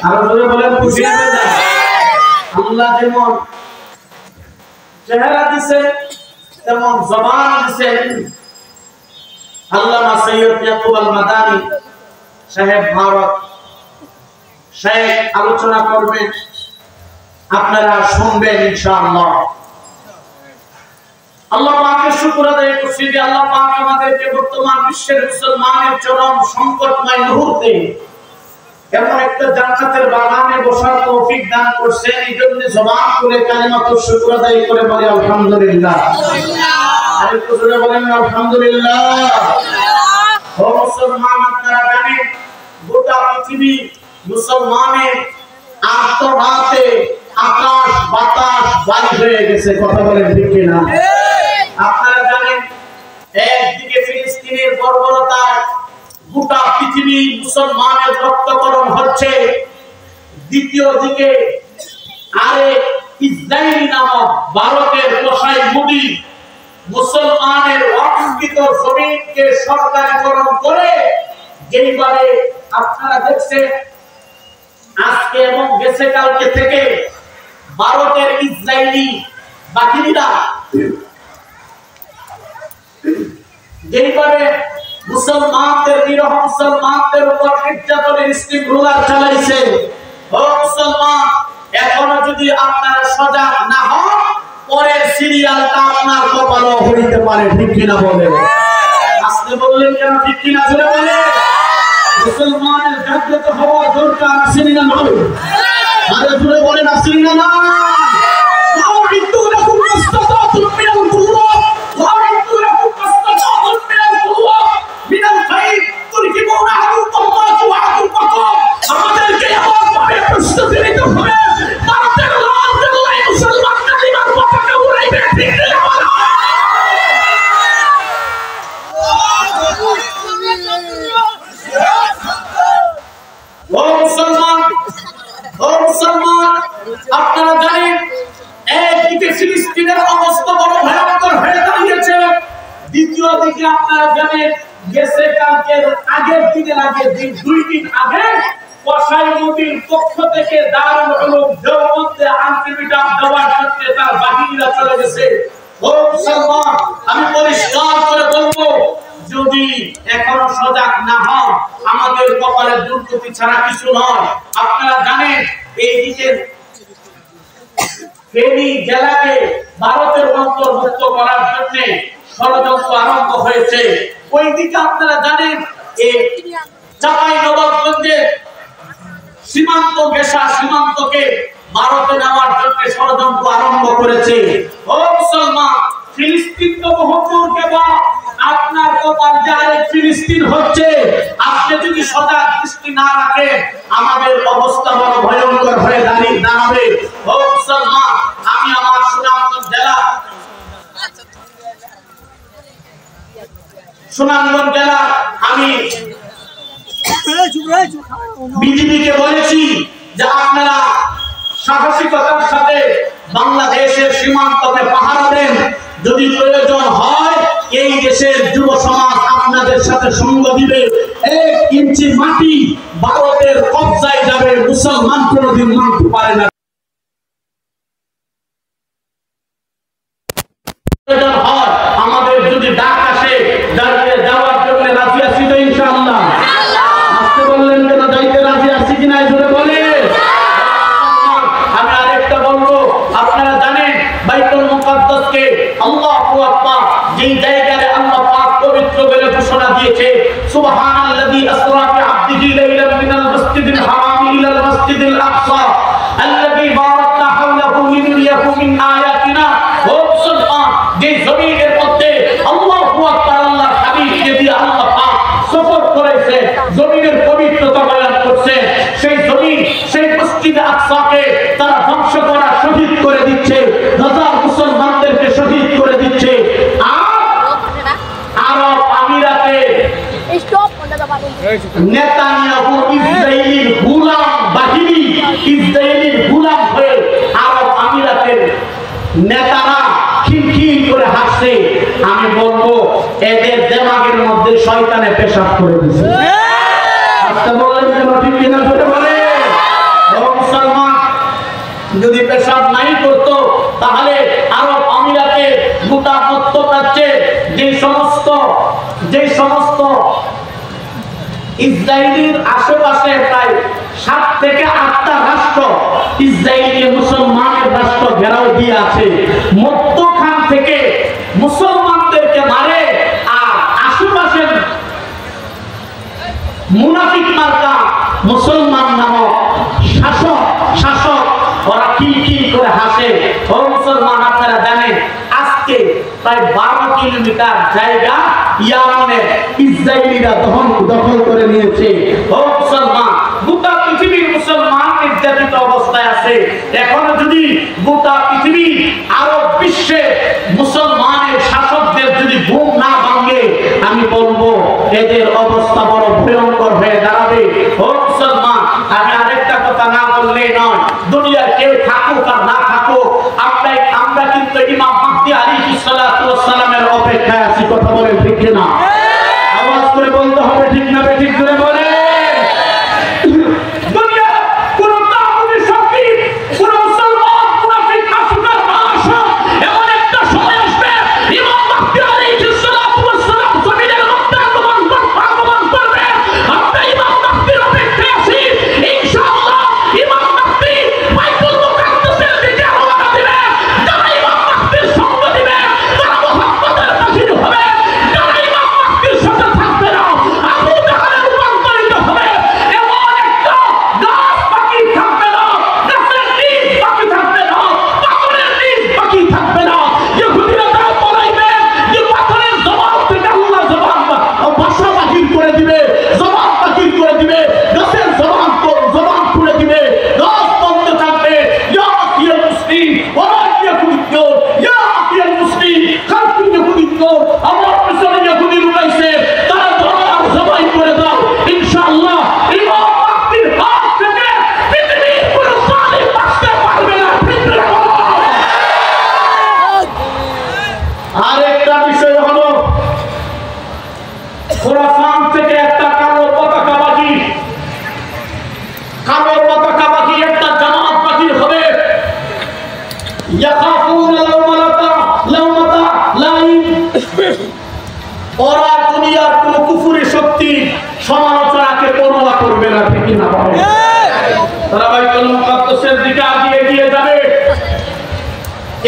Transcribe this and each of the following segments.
আর যদি বলেন খুশি হয়ে যায়। আল্লাহ যেমন চেহারা দিছে তেমন জবান দিছে। আল্লামা সৈয়দ ইয়াকুব আল মাদানী সাহেব ভারত শেখ আলোচনা করবেন, আপনারা শুনবেন ইনশাআল্লাহ। আল্লাহ পাকের শুকর আদায় করছি যে আল্লাহ পাক আমাদেরকে বর্তমান বিশ্বের মুসলমানের চরম সংকটময় মুহূর্তে এমন একটা জান্নাতের বাগানে বসার তৌফিক দান করছেন। এইজন্য জবান করে কালিমাতুশ শুকর আদায় করে বলি আলহামদুলিল্লাহ। আর একটু জোরে বলেন আলহামদুলিল্লাহ। ও মুসলমান, আপনারা জানেন গোটা পৃথিবী মুসলমানের আত্মঘাতে আকাশ বাতাস বাড়ি হয়ে গেছে। কথা বলেন ঠিক কিনা? আপনারা জানেন একদিকে ফিলিস্তিনের বর্বরতায় গোটা পৃথিবী মুসলমানের রক্তকরণ হচ্ছে, দ্বিতীয় দিকে আরেক ইসরায়েল নামক ভারতের কসাই মুদি মুসলমানের অঙ্কিত জমিনকে সরকারিকরণ করে যেইভাবে আপনারা দেখছেন আজকে এবং গেছে কালকে থেকে ভারতের ইসরায়েলি বাহিনীরা যেইভাবে মুসলমানদের নিরহ মুসলমানদের উপর নির্যাতনের স্টিম রোলার চালাইছে। ও মুসলমান, এখনো যদি আপনারা সজাগ না হন পরের সিরিয়ালটা আপনার কপালে হইতে পারে। ঠিক কিনা বলে? আজকে বললেন কেন? ঠিক কিনা জোরে বলে। মুসলমানের জাগ্রত হওয়া দরকার, আসেনি না নয়? আরে জোরে বলেন, আসেনি না নয়? আপনারা জানেন একদিকে ফিলিস্তিনের অবস্থা বড় ভয়ঙ্কর হয়ে দাঁড়িয়েছে, দ্বিতীয় দিকে আপনারা জানেন গেছে কালকের আগের দিনের আগে দুই দিন আগে কসাই মুদির পক্ষ থেকে দারুল উলুম দেওবন্দে আলটিমেটাম দেওয়ার জন্য তার বাহিনীরা চলে গেছে। ও মুসলমান, আমি পরিষ্কার করে বলবো যদি এখনো সজাগ না হন আমাদের কপালে দুর্গতি ছাড়া কিছু নয়। আপনারা জানেন এইদিকে ফেনী জেলাকে ভারতের অন্তর্ভুক্ত করার জন্য ষড়যন্ত্র আরম্ভ হয়েছে। ওইদিকে আপনারা জানেন এই চাঁপাইনবাবগঞ্জের সীমান্ত গেসা সীমান্তকে ভারতে নেওয়ার জন্য ষড়যন্ত্র আরম্ভ করেছে। ও মুসলমান, ফিলিস্তিন তো বহুদূর কেবা আপনার কপাল যারে ফিলিস্তিন হচ্ছে। আপনি যদি সজাগ দৃষ্টি না রাখেন আমাদের অবস্থা বড় ভয়ঙ্কর হয়ে দাঁড়াবে। ও মুসলমান, আমি আমার সুনামগঞ্জ জেলা আমি বিজেপিকে বলেছি যে আপনারা সাহসিকতার সাথে বাংলাদেশের সীমান্তকে পাহারা দেন। যদি প্রয়োজন হয় এই দেশের যুব সমাজ আপনাদের সাথে সঙ্গ দিবে। 1 ইঞ্চি মাটি ভারতের কবজায় যাবে, মুসলমান কোনদিন মানতে পারে না। আমাদের যদি ডাক আসে দাঁড়িয়ে যাওয়ার জন্য রাজি আছি তো ইনশাআল্লাহ। আসতে বললেন কেন? যাইতে রাজি আছি কিনা জোরে বলে। আমি আরেকটা বলবো, আপনারা জানেন বাইতুল মুকাদ্দাসকে আল্লাহু আকবার যেই জায়গায় আল্লাহ পাক পবিত্র বলে ঘোষণা দিয়েছে, সুবহানাল্লাযী আসরা বিআবদিহি লাইলান মিনাল মাসজিদিল হারাম ইলাল মাসজিদিল আকসা আল্লাযী বারাকনা হাওলাহু লিনুরিয়াহু মিন আয়াতিনা। ও মুসলমান, যে জমিনের মধ্যে আল্লাহু আকবার আল্লাহর হাবিবকে দিয়ে আল্লাহ পাক সফর করেছে, জমিনের পবিত্রতা বয়ান করছে, সেই জমিন সেই মসজিদে আকসাকে তারা ধ্বংস করা শহীদ করে দিচ্ছে, হাজার মুসলমানদেরকে শহীদ করে দিচ্ছে। আরব আমিরাতে নেতানিয়াহু ইসরায়েলের গোলাম বাহিনী, ইসরায়েলের গোলাম হয়ে আরব আমিরাতের নেতারা খিলখিল করে হাসছে। আমি বলবো এদের দিমাগের মধ্যে শয়তানে পেশাব করে দিয়েছে। আচ্ছা বলেন কেন? ঠিক কিনা জোরে বলে। সমস্ত ইসরায়েলের আশেপাশে প্রায় 7 থেকে 8টা রাষ্ট্র ইসরায়েলকে মুসলমানের রাষ্ট্র ঘেরাও দিয়ে আছে। মধ্যখান থেকে মুসলমানদেরকে মারে, আর আশেপাশের মুনাফিক মার্কা মুসলমান নামক শাসক ওরা কিলকিল করে হাসে। ও মুসলমান, আপনারা জানেন আজকে প্রায় 12 কিলোমিটার জায়গা ইয়ামানের ইসরায়েলিরা দখল করে নিয়েছে। ও মুসলমান, গোটা পৃথিবীর মুসলমান নির্যাতিত অবস্থায় আছে। এখনো যদি গোটা পৃথিবী আরব বিশ্বে মুসলমানের শাসকদের যদি ঘুম না ভাঙে, আমি বলবো এদের অবস্থা বড় ভয়ঙ্কর হয়ে দাঁড়াবে। ও মুসলমান, আমি আরেকটা কথা না বললে নয়, দুনিয়ার কেউ থাকুক আর না থাকুক, আমরা কিন্তু ইমাম মাহদী আলাইহিস সালাতু ওয়াস সালামের অপেক্ষায় আছি। কথা বলেন ঠিক কিনা? আওয়াজ করে বলতে হবে, ঠিক না ঠিক করে বলে। দুনিয়া কোন তাগুতি শক্তি, কোন মুসলমান মুনাফিক আসুকার ভাষা, এমন একটা সময় আসবে ইমাম মাহদী আলাইহিস সালাতু ওয়াস সালাম জমিনের মধ্যে আগমন করবে। আমরা ইমাম মাহদীর অপেক্ষায় আছি। ইনশাআল্লাহ ইমাম মাহদী বাইতুল মুকাদ্দাসের দিকে রওনা দিবে। যারা ইমাম মাহদীর সঙ্গ দিবে তারা মুহাম্মদের নাসির হবে। যারা ইমাম মাহদীর সাথে থাকবে না, আবু জাহলে রূপান্তরিত হবে। এমন একটা গাছ বাকি থাকবে না, গাছের নিচ বাকি থাকবে না, পাথরের নিচ বাকি থাকবে না। ইহুদিরা তারা বলাইবে যে পাথরের জবাব থেকে আল্লাহ ভাষা বাকির করে দিবে, জবাব বাকির করে দিবে, গাছের জবাব খুলে দিবে, গাছ বলতে থাকবে ইয়া আকিয়াল মুসলিম ওয়া ইয়াকুদিন, ইয়া আকিয়াল মুসলিম খালকুন ইয়াকুদিন। আমার পিছনে ইয়াকুদি লুকাইছে, তারা ধরো আর জবাই করে দাও। ইনশাআল্লাহ ইমাম মাহদীর হাত থেকে পৃথিবীর কোনো জালিম বাঁচতে পারবে না। ঠিক না? আরেকটা বিষয় হলো খোরাসান থেকে একটা কালো পতাকাবাজি একটা জামাত বাহির হবে। ইয়াখাফুনা লাউমাতা লাইম। ওরা দুনিয়ার কোন কুফরি শক্তি সমালোচনাকে পরোয়া করবে না। ঠিক না? তারা বাইতুল মুকাদ্দাসের দিকে এগিয়ে যাবে।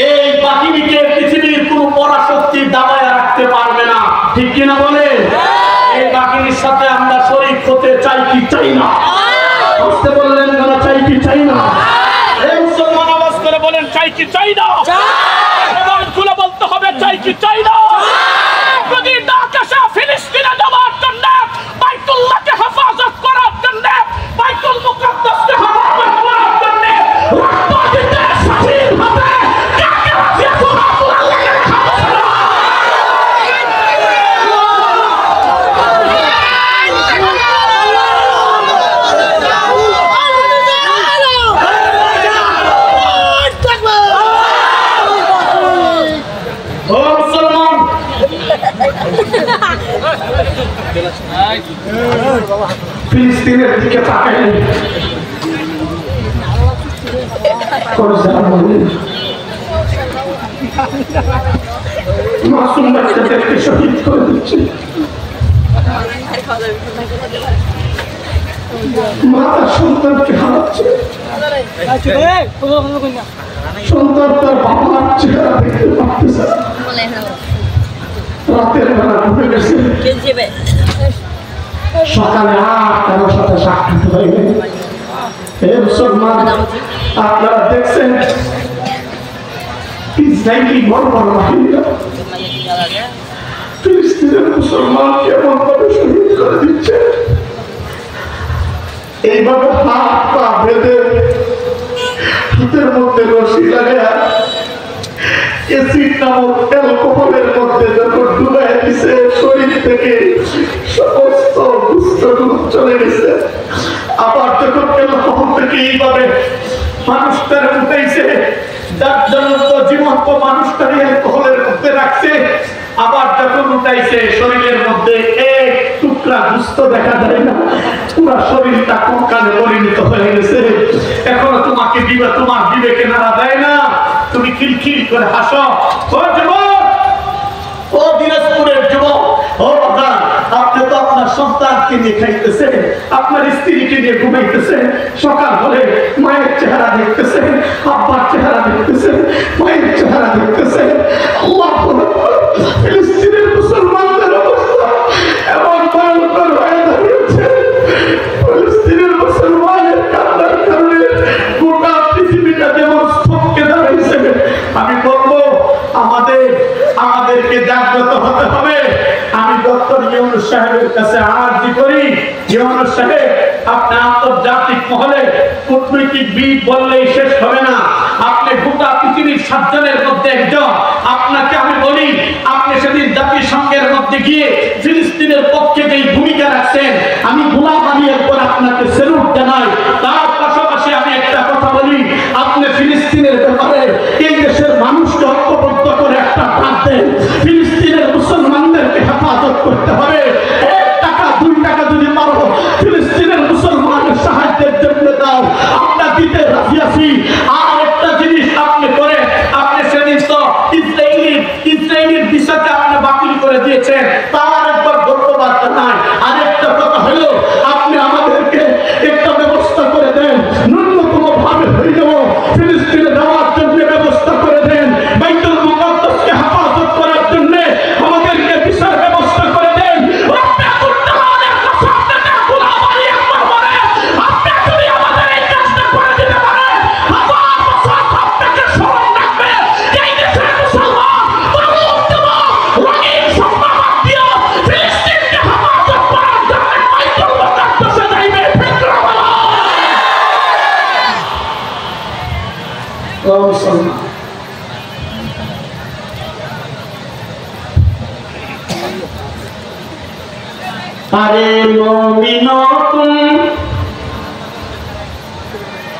এই বাহিনীকে পৃথিবীর কোন পরাশক্তি দাবায় রাখতে পারবে না। ঠিক কিনা বলে? এই বাহিনীর সাথে আমরা শরীক হতে চাই কি চাই না? বুঝতে বললেন কেন? চাই কি চাই না? এই মুসলমান আওয়াজ করে বলেন, চাই কি চাই না? এবার খুলে বলতে হবে, চাই কি চাই না? যদি না আকাশে ফিলিস্তিনে যাওয়ার জন্য, বাইতুল্লাহকে হেফাজত করার জন্য, বাইতুল মুকাদ্দাসকে হেফাজত করার জন্য রক্ত দিতে স্বাধীন হবে, কাকে রাজি তোমরা আল্লাহকে খাবো না। ফিলিস্তিনের দিকে তাকাইলেন, মাসুম বাচ্চাদেরকে শহীদ করে দিচ্ছে। মাতা সন্তানকে হারাচ্ছে, সন্তান তার বাবার চেহারা দেখতে পাচ্ছে। রাতের বেলা ঘুরে গেছে, সকালে আর কারোর সাথে সাক্ষাৎ হয়ে গেল। মুসলমান, আপনারা দেখছেন ইসরায়েলি বড় বাহিনীরা ফিলিস্তিনের মুসলমানকে এমন ভাবে শহীদ করে দিচ্ছে। এইভাবে হাত পা বেঁধে হাতের মধ্যে রশি লাগায় এসিড নামক অ্যালকোহলের মধ্যে যখন ডুবাই দিছে, শরীর থেকে সমস্ত দুষ্টগুলো চলে গেছে। আবার যখন অ্যালকোহল থেকে এইভাবে মানুষটার উঠেছে, যার জন্য জীবন্ত মানুষটারই অ্যালকোহলের মধ্যে রাখছে। আবার যখন উঠাইছে, শরীরের মধ্যে এক টুকরা গুস্ত দেখা যায় না, পুরো শরীরটা কঙ্কালে পরিণত হয়ে গেছে। এখনো তোমাকে তোমার বিবেকে নাড়া দেয় না, তুমি খিলখিল করে হাসো। ও যুবক, ও দিনাজপুরের যুবক, ও বাবা, নিয়ে খাইতেছেন, আপনার স্ত্রীকে নিয়ে ঘুমাইতেছেন, সকাল হলে মায়ের চেহারা দেখতেছেন, আব্বার চেহারা দেখতেছেন, মায়ের চেহারা দেখতেছেন। আল্লাহ ফিলিস্তিনের মুসলমানদের অবস্থা এমন ভয়ঙ্কর হয়ে দাঁড়িয়েছে, ফিলিস্তিনের মুসলমানের কান্নার কারণে গোটা পৃথিবীটা যেমন স্তব্ধে দাঁড়িয়েছে। আমি বলবো আমাদেরকে জাগ্রত হতে হবে। আমি ডক্টর ইউনূস সাহেবের কাছে আরজি করি, ইউনূস সাহেব, আপনি আন্তর্জাতিক মহলে কূটনৈতিক বিদ বললেই শেষ হবে না, আপনি গোটা পৃথিবীর 7 জনের মধ্যে একজন। আপনাকে আমি বলি, আপনি সেদিন জাতিসংঘের মধ্যে গিয়ে ফিলিস্তিনের পক্ষে যেই ভূমিকা রাখছেন, আমি গোলাম আলীর পর আপনাকে স্যালুট জানাই। তার পাশাপাশি আমি একটা কথা বলি, আপনি ফিলিস্তিনের ব্যাপারে এই দেশের মানুষকে ঐক্যবদ্ধ করে একটা ডাক দেন। ফিলিস্তিনের মুসলমানদেরকে হেফাজত করতে হবে। 1 টাকা 2 টাকা যদি পারো ফিলিস্তিনের মুসলমানের সাহায্যের জন্য দাও, আমরা দিতে রাজি আছি। আর একটা জিনিস আপনি করে, আপনি সেদিন তো ইসরায়েলের বিষয়টা আপনি বাতিল করে দিয়েছেন, তার একবার ধন্যবাদ জানাই। আরেকটা কথা হলো, আপনি আমাদেরকে একটা ব্যবস্থা করে দেন, ন্যূনতম ভাবে হয়ে যাব ফিলিস্তিনে যাওয়ার জন্য ব্যবস্থা করে দেন। বাইতুল মুকাদ্দাসকে হেফাজত করার জন্য আমাদেরকে বিশাল ব্যবস্থা করে দেন। अरे मोमिनो तुम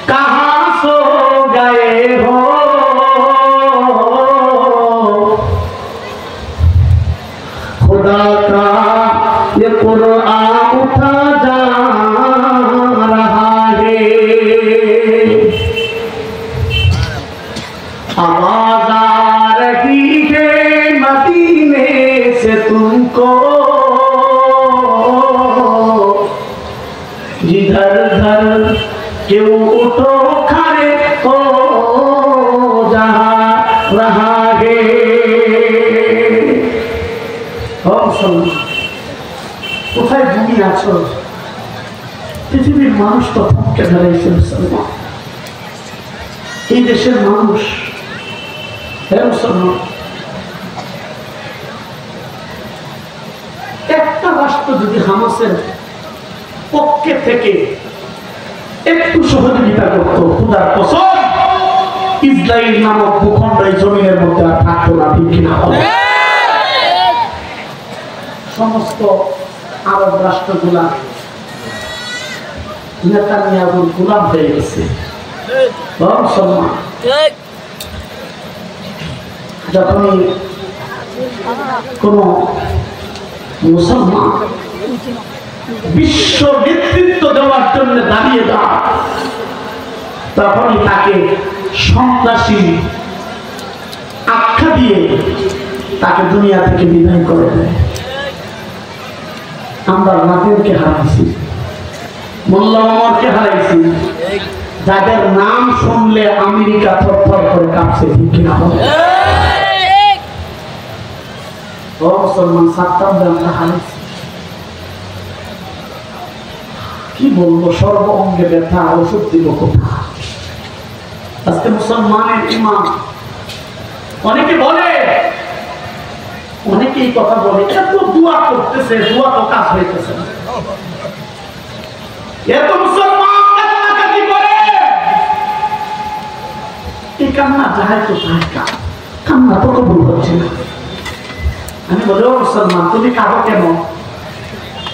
कहाँ सो गए हो, खुदा का ये कुरान उठा जा रहा है, आवाज आ रही है मदीने से तुमको, जिधर धर क्यों उठो खड़े हो जहाँ रहा है। কোথায় ঘুমিয়ে আছো? পৃথিবীর মানুষ তো থমকে দাঁড়াইছে মুসলমান, এই দেশের মানুষ। মুসলমান একটা রাষ্ট্র যদি হামাসের পক্ষে থেকে একটু সহযোগিতা করতো, খুদার কসম ইসরায়েল নামক ভূখণ্ড এই জমিনের মধ্যে আর থাকতো না, ঠিক কিনা? সমস্ত আরব রাষ্ট্রগুলা নেতানিয়াহুর গোলাম হয়ে গেছে। যখনই কোন মুসলমান বিশ্ব নেতৃত্ব দেওয়ার জন্য দাঁড়িয়ে যায়, তখনই তাকে সন্ত্রাসী আখ্যা দিয়ে তাকে দুনিয়া থেকে বিদায় করে দেয়। আমরা নাদিরকে হারাইছি, মোল্লা ওমরকে হারাইছি, যাদের নাম শুনলে আমেরিকা থরথর করে কাঁপছে, ঠিক কিনা? মুসলমান সাত্তামদের আমরা হারাইছি। কি বলবো, সর্ব অঙ্গে ব্যথা, ওষুধ দিব কোথা? আজকে মুসলমানের ইমান, অনেকে বলে, অনেকেই কথা বলে, এত দোয়া করতেছে, দোয়া তো কাজ হইতেছে না। এত মুসলমান কান্নাকাটি করে, এই কান্না যায় তো যায়, কান্না তো কবুল হচ্ছে না। আমি বলি, ও মুসলমান, তুমি কাঁদো কেন?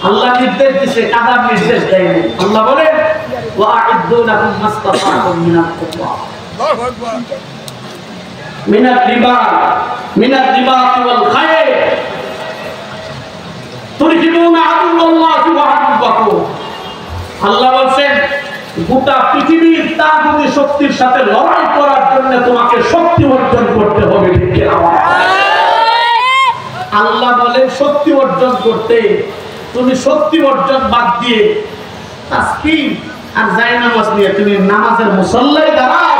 আল্লাহ নির্দেশ দিছে, কাঁদার নির্দেশ দেয়নি। আল্লাহ বলে, ওয়া'ইদ্দু লাহুম মাসতাতা'তুম মিনাল কুওয়া মিনাল রিবাতি ওয়াল খায়র তুরহিবুনা আদুওয়াল্লাহি ওয়া আদুওয়াকুম। আল্লাহ বলেন, গোটা পৃথিবীর তাগুতি শক্তির সাথে লড়াই করার জন্য তোমাকে শক্তি অর্জন করতে হবে, ঠিক কিনা? আল্লাহ বলেন শক্তি অর্জন করতে তুমি শক্তি অর্জন বাদ দিয়ে তাসবিহ আর জায়নামাজ নিয়ে তুমি নামাজের মুসল্লায় দাঁড়াও,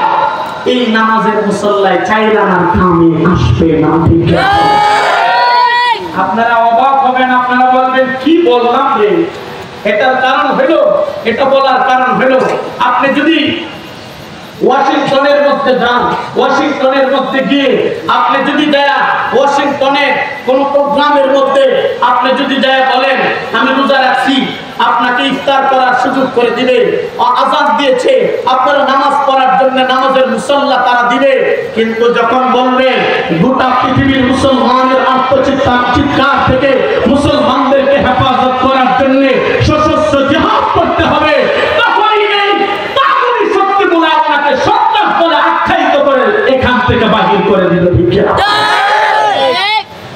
এই নামাজের মুসল্লায় চাইরানার কামে আসবে না। ঠিক আছে? আপনারা অবাক হবেন, আপনারা বলবেন কি বললাম রে। এটার কারণ হলো, এটা বলার কারণ হলো, আপনি যদি ওয়াশিংটনের মধ্যে যান, ওয়াশিংটনের মধ্যে গিয়ে আপনি যদি যায় ওয়াশিংটনের কোন প্রোগ্রামের মধ্যে আপনি যদি যায় বলেন আমি রোজা রাখছি, আপনাকে ইফতার করার সুযোগ করে দিবে, আযান দিয়েছে আপনারা নামাজ পড়ার জন্য নামাজের মুসল্লা তারা দিবে। কিন্তু যখন বলবে গোটা পৃথিবীর মুসলমানের আত্মচিৎকার থেকে মুসলমানদেরকে হেফাজত করার জন্য সশস্ত্র জিহাদ করতে হবে, তখনই এই তাগুতি শক্তিগুলো আপনাকে সন্ত্রাস বলে আখ্যায়িত করে এখান থেকে বাহির করে দিল। ঠিক আছে?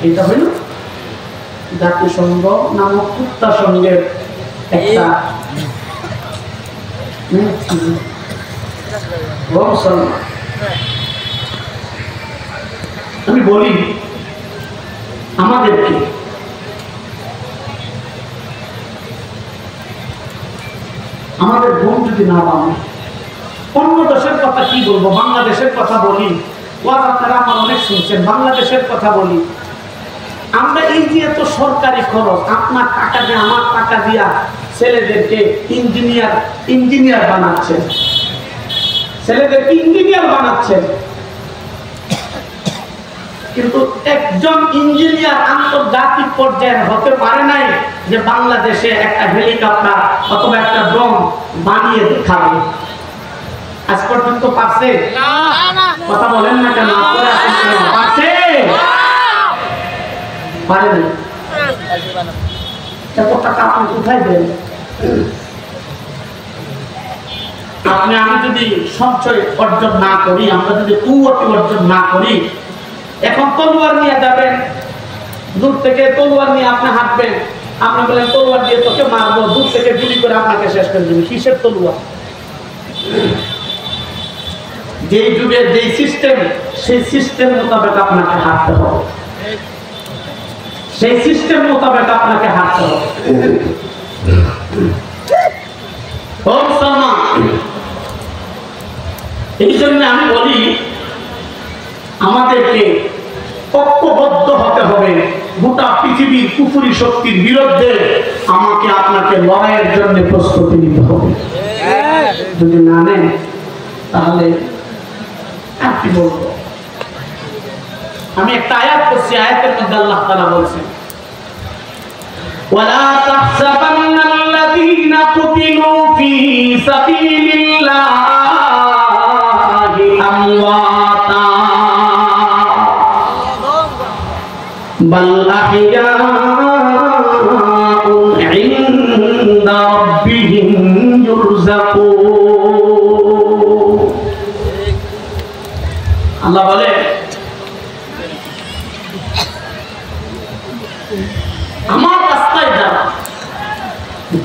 এটা হলো জাতিসংঘ নামক কুত্তা সংঘের একটা আমি বলি আমাদেরকে আমাদের ঘুম যদি না পাবে, অন্য দেশের কথা কি বলবো, বাংলাদেশের কথা বলি, আপনারা আমার অনেক শুনছেন, বাংলাদেশের কথা বলি। আমরা এই যে এত সরকারি খরচ, আপনার টাকা দিয়ে আমার টাকা দিয়া ছেলেদেরকে ইঞ্জিনিয়ার বানাচ্ছেন, ছেলেদেরকে ইঞ্জিনিয়ার বানাচ্ছেন, কিন্তু একজন ইঞ্জিনিয়ার আন্তর্জাতিক পর্যায়ে হতে পারে নাই যে বাংলাদেশে একটা হেলিকপ্টার অথবা একটা ড্রোন বানিয়ে দেখাবে। আজ পর্যন্ত পারছে? কথা বলেন না কেন? পারছে? পারে না। এত টাকা আপনি কোথায় দেন? আপনি আমি যদি সঞ্চয় অর্জন না করি, আমরা যদি কুওয়াতি অর্জন না করি, এখন তলোয়ার নিয়ে যাবেন, দূর থেকে তলোয়ার নিয়ে আপনি হাঁটবেন, আপনি বলেন তলোয়ার দিয়ে তোকে মারবো, দূর থেকে গুলি করে আপনাকে শেষ করে দেবেন। কিসের তলোয়ার? যেই যুগের যেই সিস্টেম, সেই সিস্টেম মোতাবেক আপনাকে হাঁটতে হবে, সেই সিস্টেম মোতাবেক আপনাকে হাঁটতে হবে। এই জন্য আমি বলি আমাদেরকে ঐক্যবদ্ধ হতে হবে গোটা পৃথিবীর কুফরি শক্তির বিরুদ্ধে। আমাকে আপনাকে লড়াইয়ের জন্য প্রস্তুতি নিতে হবে। যদি না নেন তাহলে আর কি বলবো? আমি একটা আয়াত করছি, আয়াতের মধ্যে আল্লাহ তাআলা বলছেন ওয়ালা তাহসাবান্নাল্লাযীনা কুতিলু ফী সাবিলিল্লাহি আমওয়াতা বাল আহইয়াউন ইনদা রাব্বিহিম ইউরযাকুন। আল্লাহ বলে আমার রাস্তায় যারা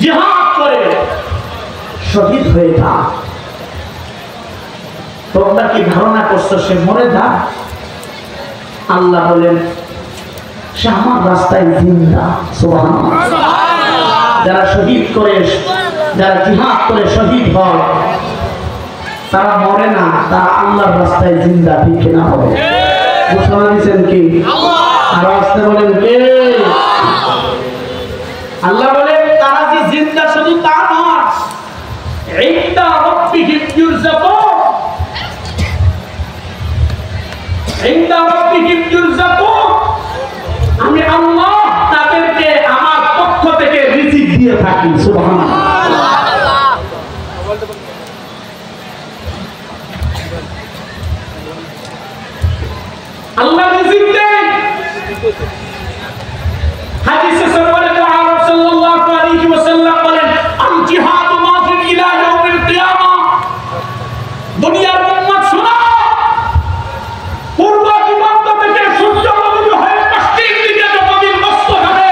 জিহাদ করে শহীদ হয়ে যা, তোমরা কি ধারণা করছো সে মরে যা? আল্লাহ বলেন সে আমার রাস্তায় জিন্দা। সুবহানাল্লাহ। যারা শহীদ করে, যারা জিহাদ করে শহীদ হয়, তারা মরে না, তারা আল্লাহর রাস্তায় জিন্দা। ঠিক না? হবে ঘোষণা দিচ্ছেন কি? আর আসতে বলেন কে? আল্লাহ বলেন তারা যে জিন্দা শুধু তা নয়, ইনদা রাব্বিহিম ইউরযাকুন, ইনদা রাব্বিহিম ইউরযাকুন। আমি আল্লাহ তাদেরকে আমার পক্ষ থেকে রিজিক দিয়ে থাকি। সুবহানাল্লাহ। আল্লাহ রিজিক দেন। হাদিসে সরওয়ারে মুহাম্মদ সাল্লাল্লাহু আলাইহি ওয়াসাল্লাম বলেন আল জিহাদু মাযিন ইলা ইয়াউমিল কিয়ামাহ। দুনিয়ার উম্মত শোনো, পূর্ব দিগন্ত থেকে সূর্য উদয় হয়ে পশ্চিম দিকে নবীর মস্তক হবে,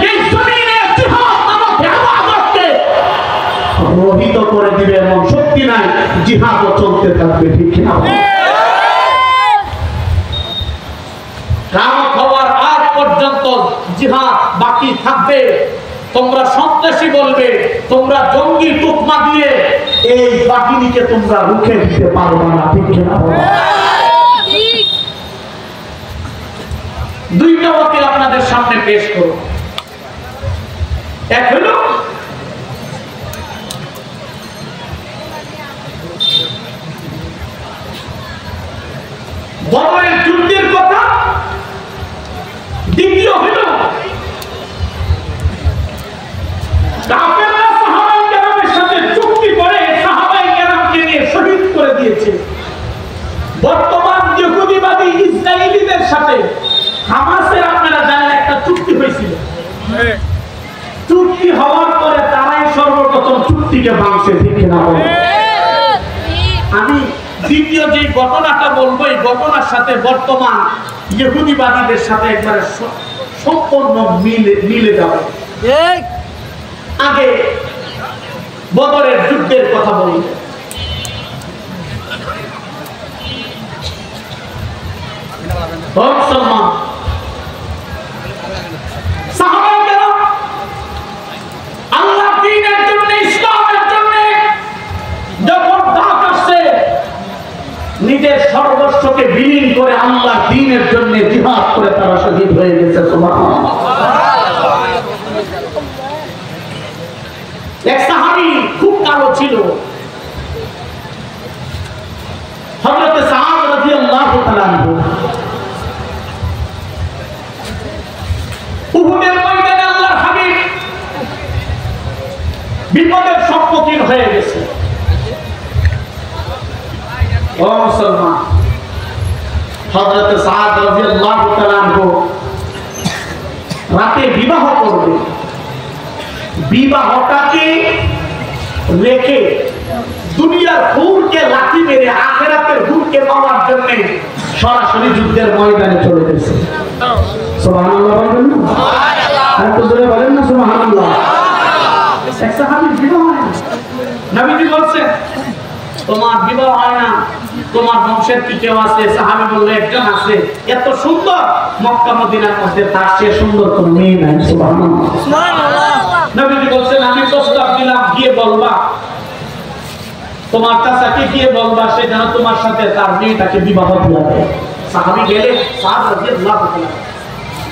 এই জমিনে জিহাদ নামক ইবাদতকে রহিত করে দিবে এবং শক্তি নাই, জিহাদও চলতে থাকবে। ঠিক না? কিয়ামত হওয়ার আগ পর্যন্ত জিহাদ বাকি থাকবে। তোমরা সন্ত্রাসী বলবে, তোমরা জঙ্গি তুকমা দিয়ে এই বাহিনীকে তোমরা রুখে দিতে পারবে না, ঠিক না? দুইটা ওয়াকিল আপনাদের সামনে পেশ করো। এক হলো বদরের যুদ্ধের কথা, দ্বিতীয় হলো কাফেররা সাহাবায়ে কেরামের সাথে চুক্তি করে সাহাবায়ে কেরামকে নিয়ে শহীদ করে দিয়েছে। বর্তমান ইহুদিবাদী ইসরায়েলিদের সাথে হামাসের আপনারা জানেন একটা চুক্তি হয়েছিল। চুক্তি হওয়ার পরে তারাই সর্বপ্রথম চুক্তিকে ভাঙছে, ঠিক না? আমি দ্বিতীয় যে ঘটনাটা বলবো, এই ঘটনার সাথে বর্তমান ইহুদিবাদীদের সাথে একবারে সম্পূর্ণ মিলে যাবে। আগে বদরের যুদ্ধের কথা বলি। মুসলমান সাহাবায়ে কেরাম আল্লাহর দ্বীনের জন্য, ইসলামের জন্য যখন ডাক আসছে, নিজের সর্বস্বকে বিলীন করে আল্লাহর দ্বীনের জন্য জিহাদ করে তারা শহীদ হয়ে গেছে। সুবহানাল্লাহ। এক সাহাবী খুব কালো ছিল, হযরত সাদ রাদিয়াল্লাহু তাআলা আনহু। উহুদের ময়দানে আল্লাহর হাবিব বিপদের সম্মুখীন হয়ে গেছে। ও মুসলমান, হযরত সাদ রাদিয়াল্লাহু তাআলা আনহু রাতে বিবাহ করবে। বিবাহটাকে রেখে দুনিয়ার হুরকে লাঠি মেরে আখিরাতের হুরকে পাওয়ার জন্য সরাসরি যুদ্ধের ময়দানে চলে গেছে। সুবহানাল্লাহ বলেন না? সুবহানাল্লাহ। একটু জোরে বলেন না সুবহানাল্লাহ। এক সাহাবীর বিবাহ হয় না। নবীজি বলছেন, তোমার বিবাহ হয় না, তোমার বংশের কি কেউ আছে? সাহাবী বলল, একজন আছে। এত সুন্দর, মক্কা মদিনার মধ্যে তার চেয়ে সুন্দর কোনো মেয়ে নাই। সুবহানাল্লাহ। সুবহানাল্লাহ। নবীজি বলছেন, আমি প্রস্তাব দিলাম, গিয়ে বলবা তোমার চাচাকে, গিয়ে বলবা সে যেন তোমার সাথে তার মেয়েটাকে বিবাহ দিয়ে দেয়। সাহাবী গেলে, সাদ রাদিয়াল্লাহু তাআলা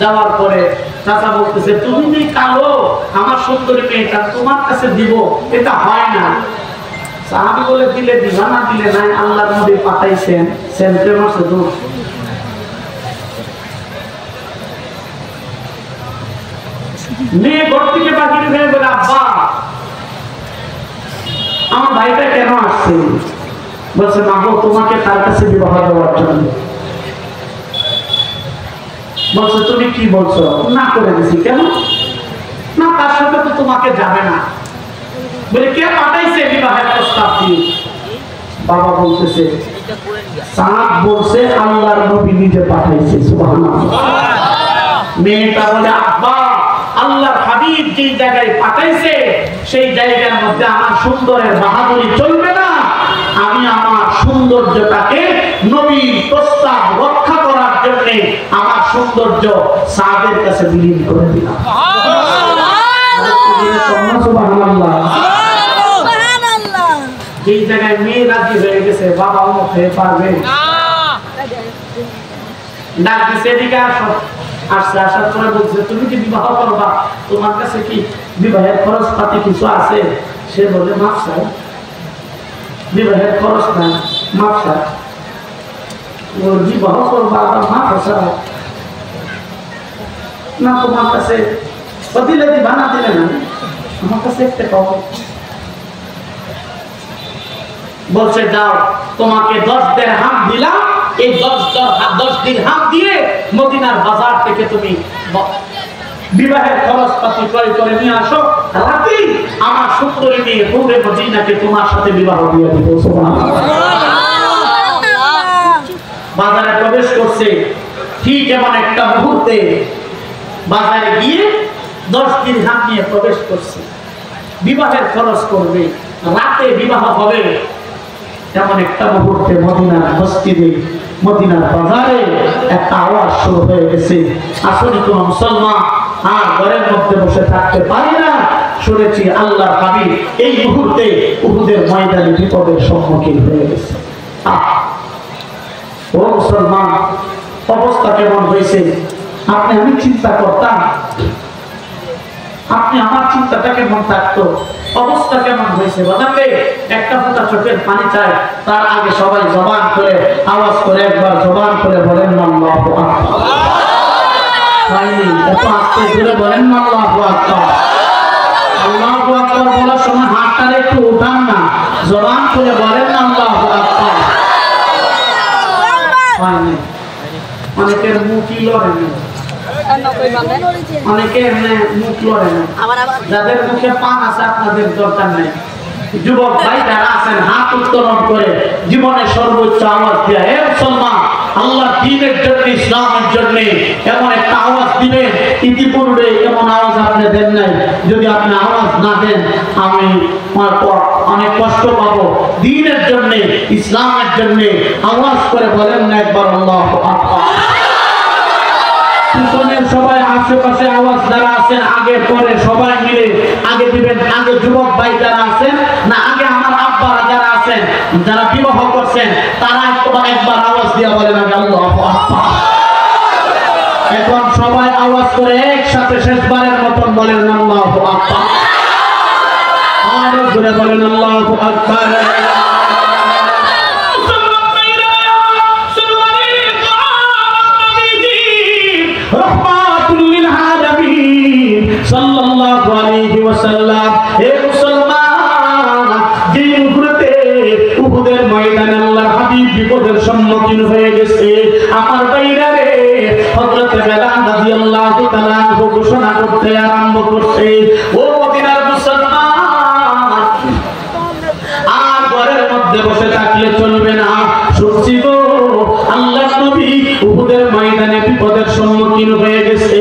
যাওয়ার পরে চাচা বলতেছে, তুমি যে কালো, আমার সুন্দরী মেয়েটা তোমার কাছে দিব, এটা হয় না। সাহাবী বলে, দিলে দিবা, না দিলে নাই, আল্লাহর নবী পাঠাইছেন, সেন্টে মাসে দূর। মেয়ে ঘর থেকে বাহির হয়ে বলে, আব্বা আমার ভাইটা কেন আসছে? বলছে, মাগো তোমাকে তার কাছে বিবাহ দেওয়ার জন্য। বলছে, তুমি কি বলছো? না করে দিছি। কেন? না, তার সাথে তো তোমাকে যাবে না। বলে, কে পাঠাইছে বিবাহের প্রস্তাব দিয়ে? বাবা বলতেছে, সাদ বলছে আল্লাহর নবী নিজে পাঠাইছে। সুবহানাল্লাহ। মেয়েটা বলে, আব্বা আল্লাহর হাবিব যেই জায়গায় পাঠাইছে সেই জায়গার মধ্যে আমার সুন্দরের বাহাদুরি চলবে না। আমি আমার সৌন্দর্যটাকে নবীর প্রস্তাব রক্ষা করার জন্য আমার সৌন্দর্য সাদের কাছে বিলীন করে দিলাম। সুবহানাল্লাহ। যেই জায়গায় মেয়ে রাজি হয়ে গেছে, বাবা অমুক হয়ে পারবে না। ডাক দিছে, এদিকে আসো। আসছে, আসার পরে বলছে, তুমি কি বিবাহ করবা? তোমার কাছে কি বিবাহের খরচ পাতি কিছু আছে? সে বলে, মাফ চাই, বিবাহের খরচ নাই, মাফ চাই। বিবাহ করবা আবার মাফ চাই না? তোমার কাছে দিলে দিবা, না দিলে না, আমার কাছে একটা পাবো। বলছে, যাও, তোমাকে 10 দিরহাম দিলাম, এই 10 দিরহাম দিয়ে মদিনার বাজার থেকে তুমি বিবাহের খরচপাতি ক্রয় করে নিয়ে আসো। রাতে আমার সুন্দরী মেয়ে হুরে মদিনাকে তোমার সাথে বিবাহ দিয়ে দিব। বাজারে প্রবেশ করছে, ঠিক এমন একটা মুহূর্তে বাজারে গিয়ে 10 দিরহাম নিয়ে প্রবেশ করছে। বিবাহের খরচ করবে, রাতে বিবাহ হবে। এমন একটা মুহূর্তে মদিনার মসজিদে, মদিনার বাজারে একটা আওয়াজ শুরু হয়ে গেছে, আসলে কোন মুসলমান আর ঘরের মধ্যে বসে থাকতে পারি না। শুনেছি আল্লাহর হাবিব এই মুহূর্তে উহুদের ময়দানে বিপদের সম্মুখীন হয়ে গেছে। ও মুসলমান, অবস্থা কেমন হয়েছে আপনি আমি চিন্তা করতাম, আপনি আমার চিন্তাটা কেমন থাকতো, অবস্থা কেমন হয়েছে বলতে একটা ফোঁটা চোখের পানি চাই, তার আগে সবাই জবান করে আওয়াজ করে একবার জবান করে বলেন আল্লাহু আকবার। এত আস্তে ধরে বলেন আল্লাহু আকবার। আল্লাহু আকবার বলার সময় হাতটা একটু উঠান না, জবান করে বলেন আল্লাহু আকবার। অনেকের মুখই লড়ে না, অনেকে মুখ লড়ে না, যাদের মুখে পান আছে আপনাদের দরকার নেই। যুবক ভাই যারা আছেন হাত উত্তোলন করে জীবনের সর্বোচ্চ আওয়াজ দেয়া, হে মুসলমান, আল্লাহ দ্বীনের জন্য, ইসলামের জন্য এমন একটা আওয়াজ দিবেন, ইতিপূর্বে এমন আওয়াজ আপনি দেন নাই। যদি আপনি আওয়াজ না দেন আমি অনেক কষ্ট পাবো। দ্বীনের জন্য, ইসলামের জন্য আওয়াজ করে বলেন না একবার আল্লাহু আকবার। পিছনের সবাই আশেপাশে আওয়াজ যারা আছেন আগে পরে সবাই মিলে আগে দিবেন। আগে যুবক ভাই যারা আছেন না, আগে আমার আব্বারা যারা আছেন যারা বিবাহ করছেন তারা একবার আওয়াজ দিয়ে বলেন আগে আল্লাহু আকবার। এখন সবাই আওয়াজ করে একসাথে শেষবারের মতন বলেন আল্লাহু আকবার। আর জোরে বলেন আল্লাহু আকবার। সাল্লাল্লাহু আলাইহি ওয়াসাল্লাম, হে মুসলমান, যে মুহূর্তে উহুদের ময়দানে আল্লাহর হাবিব বিপদের সম্মুখীন হয়ে গেছে, আমার ভাইরা রে, হযরত বেলাল রাদিয়াল্লাহু তাআলা ঘোষণা করতে আরম্ভ করছে, ও মদিনার মুসলমান, আর ঘরের মধ্যে বসে থাকলে চলবে না। শুনছি গো আল্লাহর নবী উহুদের ময়দানে বিপদের সম্মুখীন হয়ে গেছে।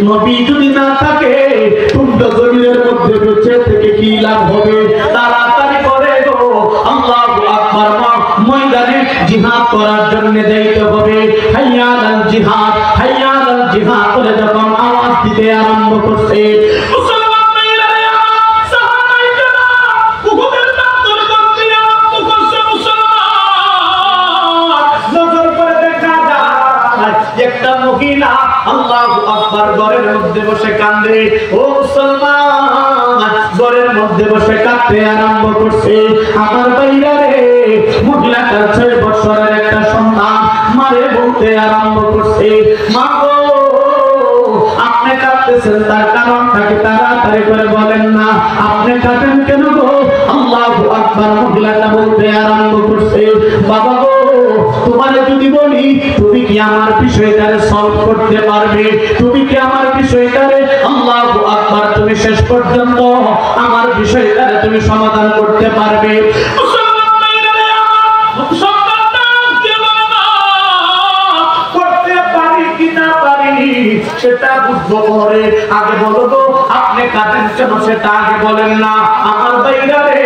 নবী যদি না থাকে তোমরা জমিনের মধ্যে বেঁচে থেকে কি লাভ হবে? তাড়াতাড়ি করে গো আল্লাহু আকবার, ময়দানে জিহাদ করার জন্য যাইতে হবে। হাইয়া আলাল জিহাদ, হাইয়া আলাল জিহাদ করে যখন আওয়াজ দিতে আরম্ভ করছে, একটা মহিলা আল্লাহু আকবার ঘরের মধ্যে বসে কান্দে। ও মুসলমান, ঘরের মধ্যে বসে কাঁদতে আরম্ভ করছে। আমার ভাইরা রে, মহিলাটার 6 বছরের একটা সন্তান মারে বলতে আরম্ভ করছে, মা গো আপনি কাঁদতেছেন, তার কারণটা কি তাড়াতাড়ি করে বলেন না, আপনি কাঁদেন কেন গো? আল্লাহু আকবার। মহিলাটা বলতে আরম্ভ করছে, বাবা গো তোমারে যদি বলি তুমি কি আমার বিষয়টারে সলভ করতে পারবে? তুমি কি আমার বিষয়টারে, আল্লাহু আকবার, তুমি শেষ পর্যন্ত আমার বিষয়টারে তুমি সমাধান করতে পারবে? করতে পারি কি না পারি সেটা বুঝবো পরে, আগে বলো গো আপনি কাঁদেন কেন সেটা আগে বলেন না। আমার ভাইরা রে,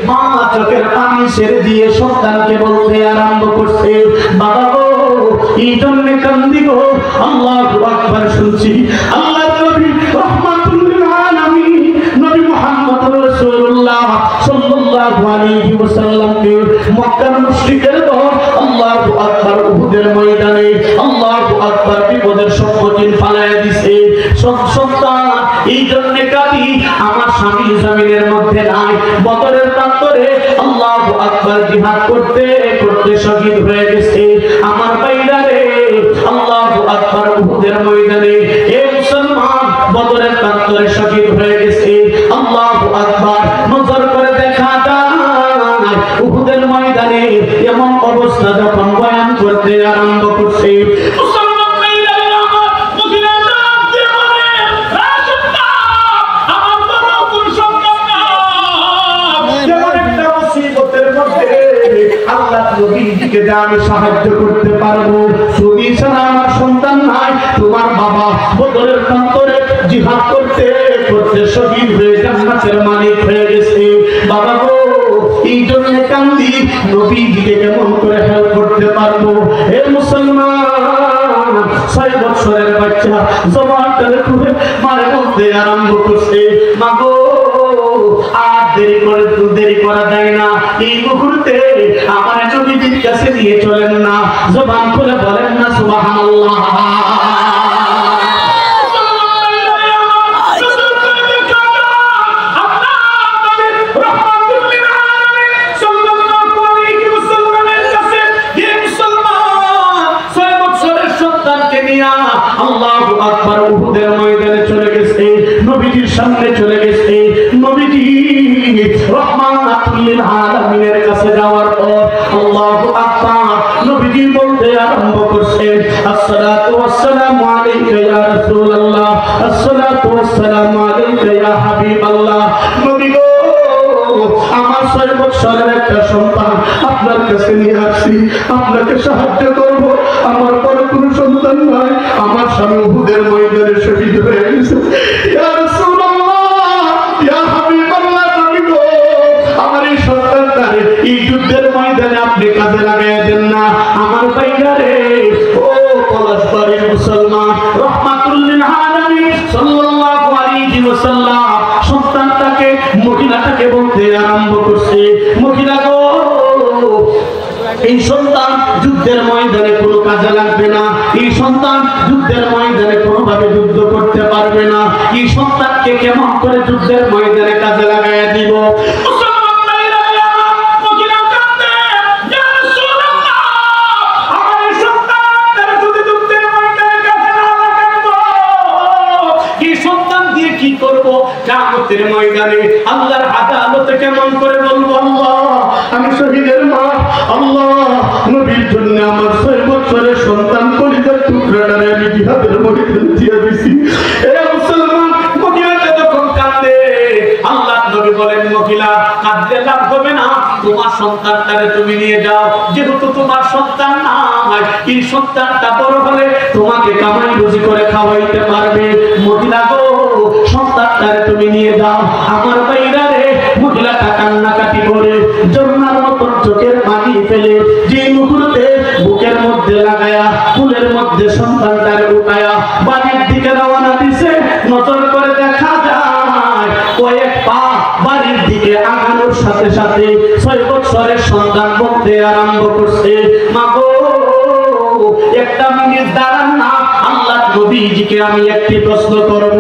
মা চোখের পানি ছেড়ে দিয়ে সন্তানকে বলতে আরম্ভ করছে, বাবা গো এই জন্য কান্দি গো, আল্লাহু আকবার। শুনছি আল্লাহর নবী রাহমাতুল লিল আলামিন নবী মুহাম্মদ রাসূলুল্লাহ সাল্লাল্লাহু আলাইহি ওয়াসাল্লামকে মক্কার মুশরিকের দল আল্লাহু আকবার উহুদের ময়দানে আল্লাহু আকবার বিপদের সম্মুখীন ফালায়া দিছে। সন্তান এই জন্য কাঁদি, আমার স্বামী জমিনের মধ্যে নাই, বদরের প্রান্তরে আল্লাহু আকবার জিহাদ করতে করতে শহীদ হয়ে গেছে। আমার ভাইরা রে, আল্লাহু আকবার উহুদের ময়দানে হে মুসলমান বদরের প্রান্তরে শহীদ হয়ে গেছে। আল্লাহু আকবার। নজর করে দেখা যায় উহুদের ময়দানে এমন অবস্থা যখন বয়ান করতে আরম্ভ করছে, আমি সাহায্য করতে পারবো, তুমি ছাড়া আমার সন্তান নাই, তোমার বাবা বদরের প্রান্তরে জিহাদ করতে করতে শহীদ হয়ে জান্নাতের মালিক হয়ে গেছে। বাবা গো এই জন্য কান্দি, নবীজিকে কেমন করে হেল্প করতে পারবো? হে মুসলমান, 6 বছরের বাচ্চা জবানটারে খুলে আরম্ভ করছে, মাগো আর দেরি করা যায় না, এই মুহূর্তে আমার নবীর কাছে নিয়ে চলেন না। জবান খুলে বলেন না সুবহানাল্লাহ। আল্লাহু আকবার, উহুদের ময়দানে চলে গেছে, নবীজির সামনে চলে গেছে। নবীজি রহমাতুল লিল আলামিনের কাছে যাওয়ার পর আল্লাহু আকবার, নবীজি বলতে আরম্ভ করছেন, আসসালাতু ওয়াসসালামু আলাইকা ইয়া রাসূলুল্লাহ, আসসালাতু ওয়াসসালামু আলাইকা ইয়া হাবিবাল্লাহ। নবী গো, আমার 6 বছরের একটা সন্তান আপনার কাছে নিয়ে আসছি, আপনাকে সাহায্য করব। আমার পরে কোনো সন্তান নাই, আমার স্বামী উহুদের ময়দানে শহীদ হয়ে গেছে। ইয়া রাসূলুল্লাহ, ইয়া হাবিবাল্লাহ, নবী গো, আমার এই সন্তানটারে এই যুদ্ধের ময়দানে আপনি কাজে লাগাই দেন না। আমার ভাইরা ও পলাশবাড়ির মুসলমান, রাহমাতুল লিল আলামিন সাল্লাল্লাহু আলাইহি ওয়াসাল্লাম সন্তানটাকে, মহিলাটাকে বলতে আরম্ভ করছে, মহিলা গো, এই সন্তান যুদ্ধের ময়দানে কোনো কাজে লাগবে না, এই সন্তান যুদ্ধের ময়দানে কোনোভাবে যুদ্ধ করতে পারবে না, এই সন্তানকে কেমন করে যুদ্ধের ময়দানে কাজে লাগাইয়া দিব। কি করব কিয়ামতের ময়দানে আল্লাহর আদালতে কেমন করে বলবো, আল্লাহ আমি শহীদের মা, আল্লাহ নবীর জন্য আমার 6 বছরের সন্তান কলিজার টুকরাটারে আমি জিহাদের ময়দানে দিয়ে দিছি। এ মুসলমান, মহিলাটা যখন কাঁদে, আল্লাহ নবী বলেন, মহিলা কাঁদতে লাভ হবে না, তোমার সন্তানটারে তুমি নিয়ে যাও, যেহেতু তোমার সন্তান নাই, এই সন্তানটা বড় হলে তোমাকে কামাই রুজি করে খাওয়াইতে পারবে। মহিলা গো, সন্তানটারে তুমি নিয়ে যাও। আমার ভাইরা রে, মহিলাটা কান্নাকাটি করে জন্নার মতন চোখের পানি ফেলে যে মুহূর্তে বুকের মধ্যে লাগায়া ফুলের মধ্যে সন্তানটারে উঠায়া বাড়ির দিকে রওনা দিছে, নজর করে দেখা যায় কয়েক পা বাড়ির দিকে আগানোর সাথে সাথে 6 বছরের সন্তান বলতে আরম্ভ করছে, মা গো, একটা মিনিট দাঁড়ান না, আল্লাহ নবীজিকে আমি একটি প্রশ্ন করব।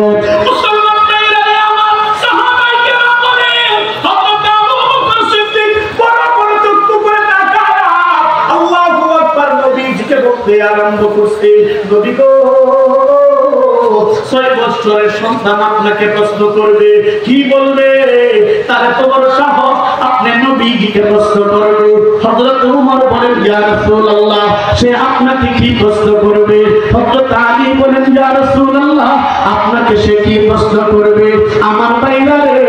আরম্ভ করছে, নবী গো, 6 বছরের সন্তান আপনাকে প্রশ্ন করবে, কি বলবে? তার এত বড় সাহস, আপনি নবীজিকে প্রশ্ন করবে। হযরত ওমর বলেন, ইয়া রাসূলুল্লাহ, সে আপনাকে কি প্রশ্ন করবে? হযরত আলী বলেন, ইয়া রাসূলুল্লাহ, আপনাকে সে কি প্রশ্ন করবে? আমার ভাইরা রে,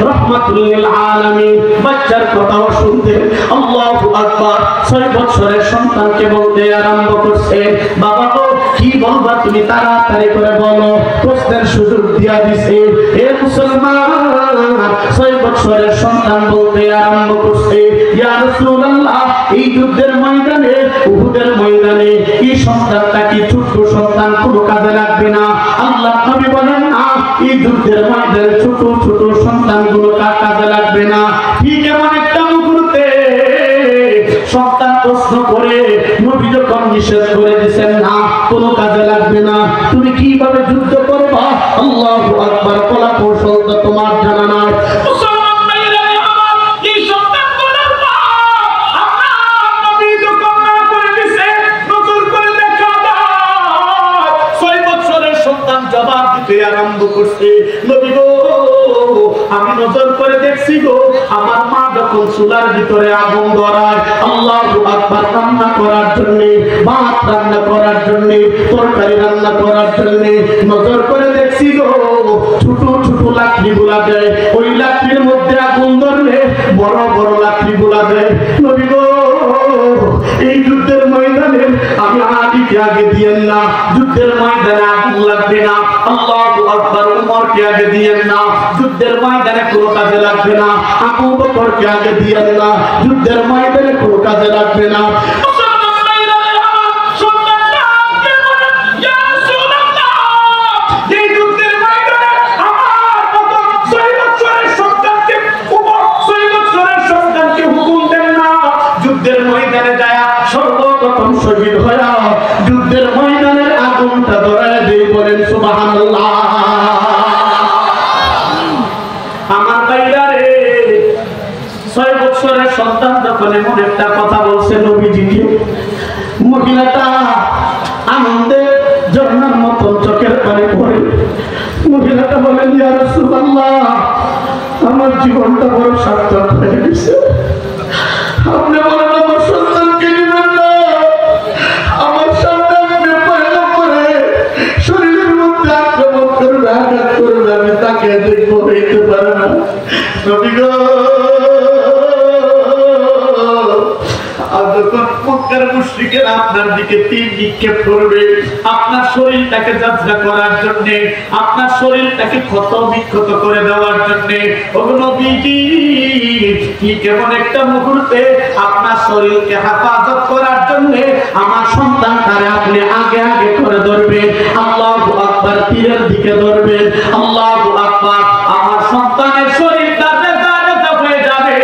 রাহমাতুল লিল আলামিন বাচ্চার কথাও শুনতে আল্লাহু আকবার, 6 বছরের সন্তানকে বলতে আরম্ভ করছে, বাবা গো, কি বলবা তুমি তাড়াতাড়ি করে বলো। প্রশ্নের সুযোগ দিয়া দিছে। হে মুসলমান, 6 বছরের সন্তান বলতে আরম্ভ করছে, ইয়া রাসূলুল্লাহ, এই যুদ্ধের ময়দানে, উহুদের ময়দানে এই সন্তানটা কি ছোট সন্তান, কোনো কাজে লাগবে না। আল্লাহ নবী বলেন, না, এই যুদ্ধের ময়দানে ছোট ছোট সন্তানগুলো কাজে লাগবে না। ঠিক এমন একটা মুহূর্তে সন্তান প্রশ্ন করে নবী যখন নিষেধ করে দিয়েছেন, না, কোনো কাজে লাগবে না, তুমি কিভাবে যুদ্ধ করবা, আল্লাহু আকবার, কলা কৌশল তো তোমার জানা নাই। জবাব দিতে আরম্ভ করছে, নবী গো, আমি নজর করে দেখছি গো, আমার মা যখন চুলার ভিতরে আগুন ধরায়, আল্লাহু আকবার, রান্না করার জন্য, ভাত রান্না করার জন্য, তরকারি রান্না করার জন্য নজর করে দেখছি গো, ছোট ছোট লাকড়ি গুলা দেয়, ওই লাকড়ির মধ্যে আগুন ধরলে বড় বড় লাকড়ি গুলা দেয়। নবী গো, এই যুদ্ধের ময়দানে আমি আলীকে আগে দিয়েন না, যুদ্ধের ময়দানে আগুন লাগবে না। আল্লাহু আকবার, উমরকে আগে দিয়েন না, যুদ্ধের ময়দানে কোনো কাজে লাগবে না। আবু বকরকে আগে দিয়েন না, যুদ্ধের ময়দানে কোনো কাজে লাগবে না। শহীদ হয়ে যুদ্ধের ময়দানের আগুনটা ধরায় দিয়ে বলেন সুবহানাল্লাহ। আমার ভাইরা রে, 6 বছরের সন্তান যখন এমন একটা কথা বলছে নবীজিকে, মহিলাটা আনন্দে ঝর্ণার মতন চোখের পানি পড়ে। মহিলাটা বলেন, ইয়া রাসূলুল্লাহ, আমার জীবনটা বড় সার্থক হয়ে গেছে। আপনি বলেন আমার সন্তানকে নেবেন না। আমার সন্তানকে পয়দা করে শরীরের মধ্যে আক্রমণ করবে, আঘাত করবে, আমি তাকে দেখবো, হইতে পারে না। নবী গো, যখন মক্কার মুশরিকেরা আপনার দিকে তীর নিক্ষেপ করবে, আপনার শরীরটাকে যাত্রা করার জন্য, আপনার শরীরটাকে ক্ষত বিক্ষত করে দেওয়ার জন্য, ওগো নবীজি, কি কেমন একটা মুহূর্তে আপনার শরীরকে হেফাজত করার জন্য আমার সন্তানটারে আপনি আগে আগে করে ধরবেন। আল্লাহু আকবার, তীরের দিকে ধরবেন। আল্লাহু আকবার, আমার সন্তানের শরীরটা বেজারে হয়ে যাবে।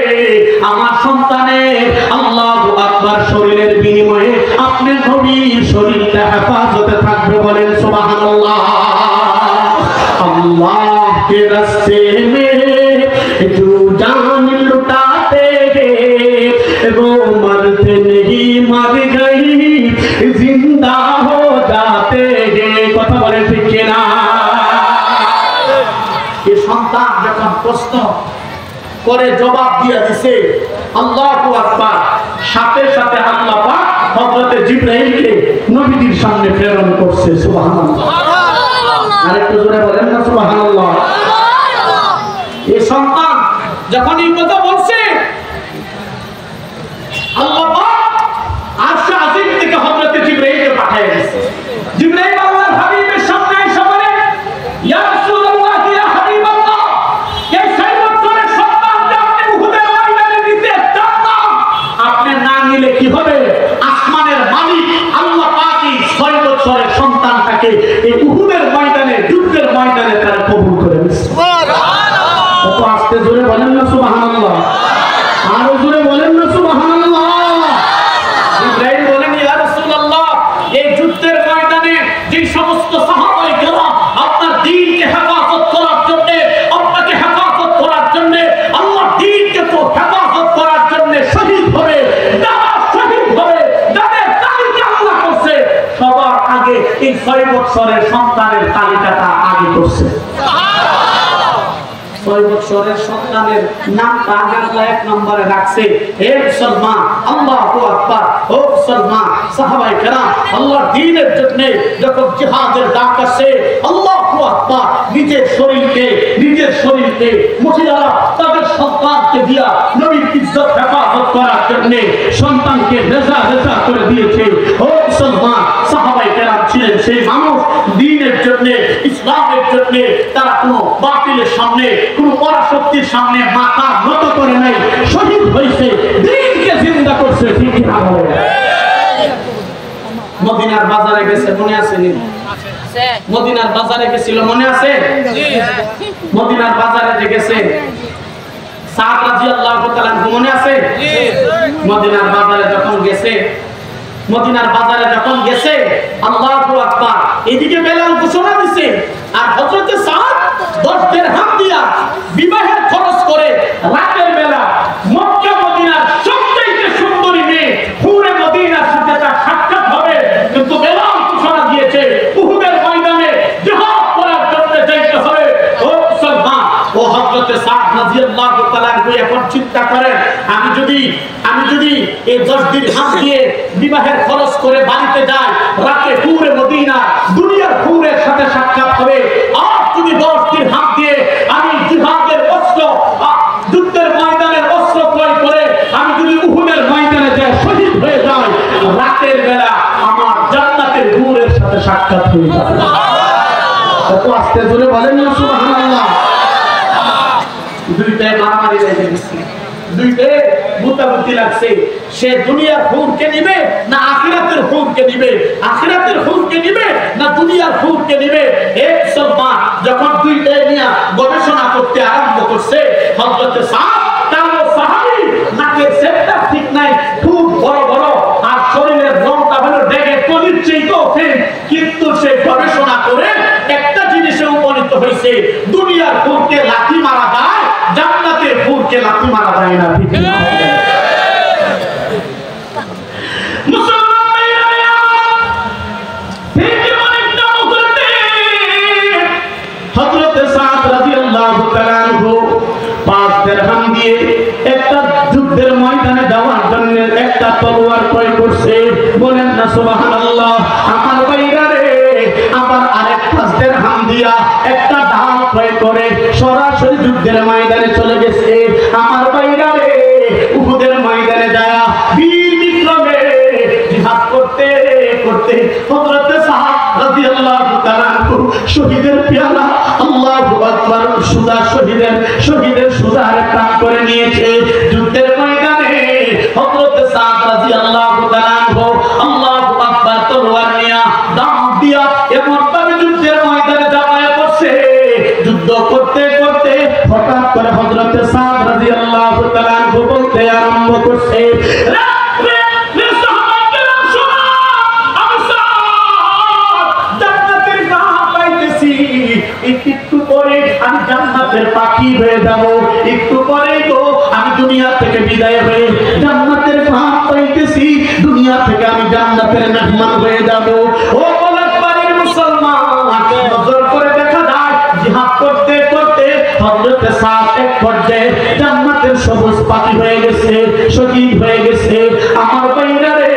আমার সন্তানের আল্লাহু আকবার শরীরের বিনিময়ে আপনি নবীর শরীরটা হেফাজতে থাকবে। বলেন সুবহানাল্লাহ। আল্লাহ के रास्ते में जो जान लुटाते हैं वो मरते नहीं, मर गई जिंदा हो जाते हैं। কথা বলে ঠিক কিনা? এই সন্তান যখন প্রশ্ন করে জবাব দিয়ে দিছে আল্লাহু আকবার, সাথে সাথে আল্লাহ পাক হযরত জিবরাইলকে নবীজির সামনে প্রেরণ করছে। সুবহানাল্লাহ। আরেকটু জোরে বলেন না সুবহানাল্লাহ। এই সন্তান যখন এই কথা বলছে, আল্লাহ পাক আরশে আজিম থেকে হযরত জিবরাইলকে পাঠিয়ে দিয়েছে। জিবরাইল আল্লাহর হাবিবের সামনে এসে বলে, ইয়া রাসূলুল্লাহ, ইয়া হাবিবাল্লাহ, এই 6 বছরের সন্তানকে আপনি উহুদের ময়দানে দিতে চান না। আপনি না নিলে কি হবে? আসমানের মালিক আল্লাহ পাক এই 6 বছরের সন্তানটাকে এই উহুদের ময়দানে, যুদ্ধের ময়দানে তারা কবুল করে নিয়েছে। সুবহানাল্লাহ। কত আস্তে জোরে বলেন না সুবহানাল্লাহ। আরো জোরে বলেন না সুবহানাল্লাহ। জিবরাইল বলেন, ইয়া রাসূলুল্লাহ, এই যুদ্ধের ময়দানে যে সমস্ত সাহাবায়ে কেরাম আপনার দ্বীনকে হেফাজত করার জন্য, আপনাকে হেফাজত করার জন্য, আল্লাহর দ্বীনকে তো হেফাজত করার জন্য শহীদ হবে, যারা শহীদ হবে, যাদের তালিকা আল্লাহ করছে, সবার আগে এই 6 বছরের সন্তানের তালিকাটা আগে করছে। 6 বছরের সন্তানের নামটা আগে আল্লাহ 1 নম্বরে রাখছে। হে মুসলমান, আল্লাহু আকবার, ও মুসলমান সাহাবায়ে কেরাম আল্লাহর দ্বীনের জন্য যখন জিহাদের ডাক আসে, আল্লাহু আকবার, নিজের শরীরকে মহিলারা তাদের সন্তানকে দিয়া নবীর ইজ্জত হেফাজত করার জন্য সন্তানকে রেজা করে দিয়েছে। ও মুসলমান সাহাবায়ে কেরাম ছিলেন সেই মানুষ, দ্বীনের জন্য, ইসলামের জন্য তারা কোনো বাতিলের সামনে, কোনো পরাশক্তির সামনে মাথা নত করে নাই, শহীদ হয়েছে, দ্বীনকে জিন্দা করছে। ঠিক কিনা বলেন? মদিনার বাজারে গেছে, মনে আছে নি? মদিনার বাজারে গেছিল, মনে আছে? মদিনার বাজারে যে গেছে সাদ রাদিয়াল্লাহু তাআলা, মনে আছে? মদিনার বাজারে যখন গেছে, আল্লাহু আকবার, এদিকে বেলাল ঘোষণা দিছে, আর হযরত সাদ 10 দিরহাম দিয়া বিবাহের খরচ করে রাতের বেলা মক্কা মদিনার সবচেয়ে সুন্দরী মেয়ে হুরে মদিনার সাথে তার সাক্ষাৎ হবে। কিন্তু বেলাল ঘোষণা দিয়েছে উহুদের ময়দানে জিহাদ করার জন্য যাইতে হবে। ও মুসলমান, ও হযরত সাদ রাদিয়াল্লাহু তাআলা এখন চিন্তা করেন, আমি যদি এই 10 দিরহাম দিয়ে বিবাহের খরচ করে বাড়িতে যাই, রাতে হুরে মদিনা দুনিয়ার হুরের সাথে সাক্ষাৎ হবে, আর যদি 10 দিরহাম দিয়ে আমি জিহাদের অস্ত্র, যুদ্ধের ময়দানের অস্ত্র ক্রয় করে আমি যদি উহুদের ময়দানে যাই, শহীদ হয়ে যাই, রাতের বেলা আমার জান্নাতের হুরের সাথে সাক্ষাৎ হয়ে যাবে। কত আস্তে জোরে বলেন না সুবহানাল্লাহ। দুইটাই মারামারি লেগে গেছে, দুইটাই মুতাবুতি লাগছে। সে দুনিয়ার হুরকে নিবে না আখিরাতের হুরকে নিবে, আখিরাতের হুরকে নিবে না দুনিয়ার হুরকে নিবে। এক মুসলমান যখন দুইটাই নিয়ে গবেষণা করতে আরম্ভ করছে, হযরত সাদ সাহাবী, নাকের সেটটা ঠিক নাই, খুব বড় বড়, আর শরীরের রংটা হলো হয়েছে দুনিয়ার হুরকে লাথি মারা যায়, জান্নাতের হুরকে লাথি মারা যায় না। ঠিক না? মুসলমান ভাইরা ঠিক অনেকটা করতে হযরত সাদ রাদিয়াল্লাহু তাআলা আনহু 5 দিরহাম দিয়ে একটা যুদ্ধের ময়দানে যাওয়ার জন্য একটা তলোয়ার ক্রয় করছে। বলেন না সুবহানাল্লাহ। আমার ভাইরা রে আবার আরেক 5 দিরহাম দিয়া একটা ঢাল ক্রয় করে সরাসরি যুদ্ধের ময়দানে চলে গেছে। আমার ভাইরা রে উহুদের ময়দানে যায় বীর বিক্রমে জিহাদ করতে করতে হযরত সাদ রাদিয়াল্লাহু তাআলা শহীদের পেয়ালা আল্লাহু আকবার সুদা শহীদের সুদার প্রাণ করে নিয়েছে। যুদ্ধের ময়দানে হযরত সাদ রাদিয়াল্লাহু তাআলা আল্লাহু আকবার তলোয়ার নিয়া দাম দিয়া এমন ভাবে যুদ্ধের ময়দানে ঝাঁপায় পড়ছে। যুদ্ধ করতে করতে হঠাৎ করে হযরত সাদ রাদিয়াল্লাহু তাআলা বলতে আরম্ভ করছে, একটু পরে আমি জান্নাতের পাখি হয়ে যাব, একটু পরেই তো আমি দুনিয়া থেকে বিদায় হয়ে জান্নাতের ভাব পাইতেছি, দুনিয়া থেকে আমি জান্নাতের মেহমান হয়ে যাব। ও পলাশবাড়ির মুসলমান, নজর করে দেখা যায় জিহাদ করতে করতে হযরত সাদ এক পর্যায়ে জান্নাতের সবুজ পাখি হয়ে গেছে, শহীদ হয়ে গেছে। আমার ভাইরা রে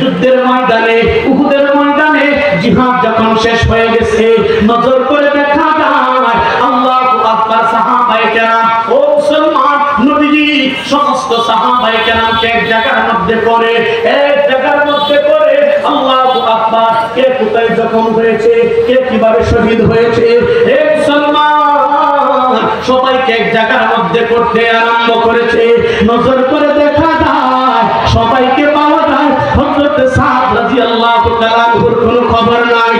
যুদ্ধের ময়দানে উহুদের ময়দানে জিহাদ যখন শেষ হয়ে গেছে, নজর করে দেখা যায় আল্লাহু আকবার সাহাবায়ে কেরাম ও মুসলমান নবীজি সমস্ত সাহাবায়ে কেরামকে এক জায়গার মধ্যে করে আল্লাহু আকবার কে কোথায় জখম হয়েছে, কে কিভাবে শহীদ হয়েছে, হে মুসলমান সবাইকে এক জায়গার মধ্যে করতে আরম্ভ করেছে। নজর করে দেখা যায় সবাইকে পাওয়া যায় হযরত সাদ রাদিয়াল্লাহু তাআলা আনহুর কোনো খবর নাই।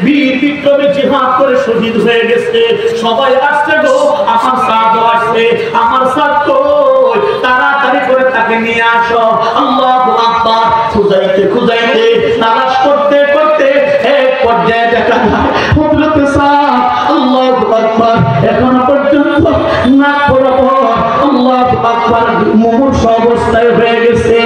বীর বিক্রমে জিহাদ করে শহীদ হয়ে গেছে। সবাই আসছে গো, আমার সাদ আসছে, আমার সাদ কই, তাড়াতাড়ি করে তাকে নিয়ে আসো। আল্লাহু আকবার খুঁজাইতে খুঁজাইতে তালাশ করতে করতে এক পর্যায়ে দেখা যায় হযরত সাদ আল্লাহু আকবার এখনো পর্যন্ত নাক বরাবর আল্লাহু আকবার মুমূর্ষ অবস্থায় হয়ে গেছে,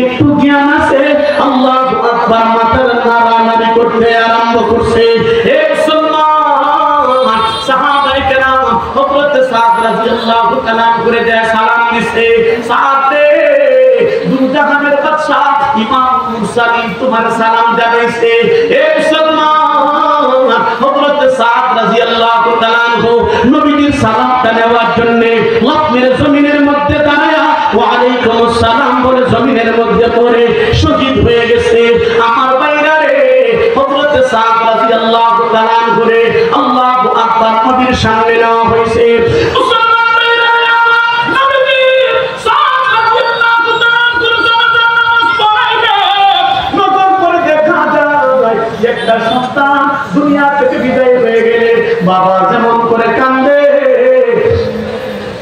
একটু জ্ঞান আছে। আল্লাহু আকবার মাথার নাড়ানাড়ি করতে আরম্ভ করছে। হে মুসলমান সাহাবায়ে কেরাম হযরত সাদ রাদিয়াল্লাহু তাআলা করে দেয়া সালাম দিছে, সাদ রে দুজাহানের বাদশা ইমাম মুরসালিন তোমার সালাম জানাইছে। হে মুসলমান হযরত সাদ রাদিয়াল্লাহু তাআলা নবীজির সালামটা নেওয়ার জন্য লাফ মেরে জমিনের মধ্যে দাঁড়ায়া ওয়া আলাইকুমুস সালাম বলে জমিনের মধ্যে পড়ে শহীদ হয়ে গেছে। আমার ভাইরা রে হযরত সাদ রাদিয়াল্লাহু তাআলা করে আল্লাহু আকবার নবীর সামনে নেওয়া হয়েছে। মুসলমান ভাইরা রে নবীজি সাদ রাদিয়াল্লাহু তাআলা করে জানাজার নামাজ পড়াইবে। নজর করে দেখা যায় একটা সন্তান দুনিয়া থেকে বিদায় হয়ে গেলে বাবা যেমন করে কান্দে,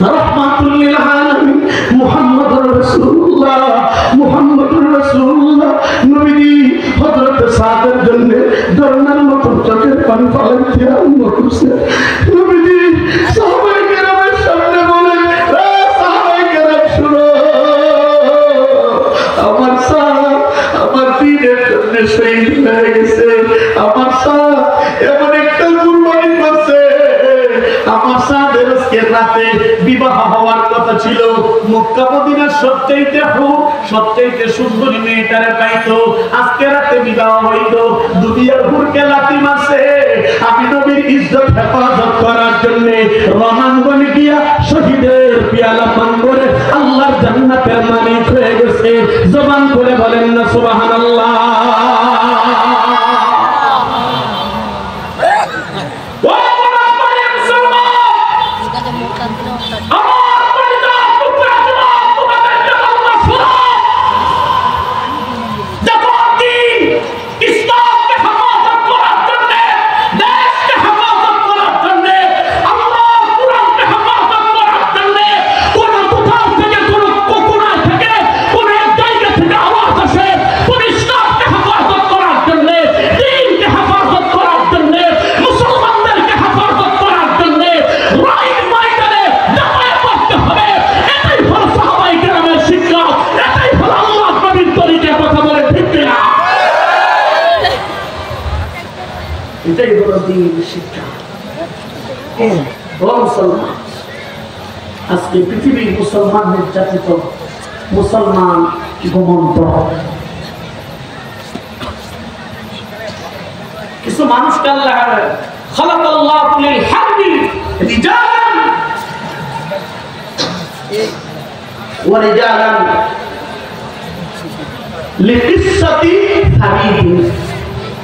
রাহমাতুল লিল আলামিন মুহাম্মদুর রাসূলুল্লাহ নবীজি হযরত সাদের জন্য দরনার মতো চোখের পানি ফেলাইতে আরম্ভ করছে। নবীজি সাহাবায়ে কেরামের সামনে বলেন, সাহাবায়ে কেরাম শুনো, আমার সাদ আমার দ্বীনের জন্য শহীদ হয়ে গেছে। আমার সাদ এমন একটা কুরবানি করছে। আমার সাদের আজকে রাতে বিবাহ হওয়ার কথা ছিল, মক্কা মদিনার সবচেয়ে সুন্দরী মেয়েটারে পাইতো, আজকে রাতে বিবাহ হইতো। দুনিয়ার হুরকে লাথি মারছে। আমি নবীর ইজ্জত হেফাজত করার জন্য রণাঙ্গনে গিয়া শহীদের পেয়ালা পান করে আল্লাহর জান্নাতের মালিক হয়ে গেছে। জবান করে বলেন না সুবহানাল্লাহ। এটাই হলো দিন শিক্ষা। ও মুসলমান, আজকে পৃথিবীর মুসলমান নির্যাতিত, মুসলমান ঘুমন্ত। কিছু মানুষকে আল্লাহ খালাকাল্লাহু লিল হারবি রিজালান ওয়া রিজালান লিকিসসাতি হাবিবি।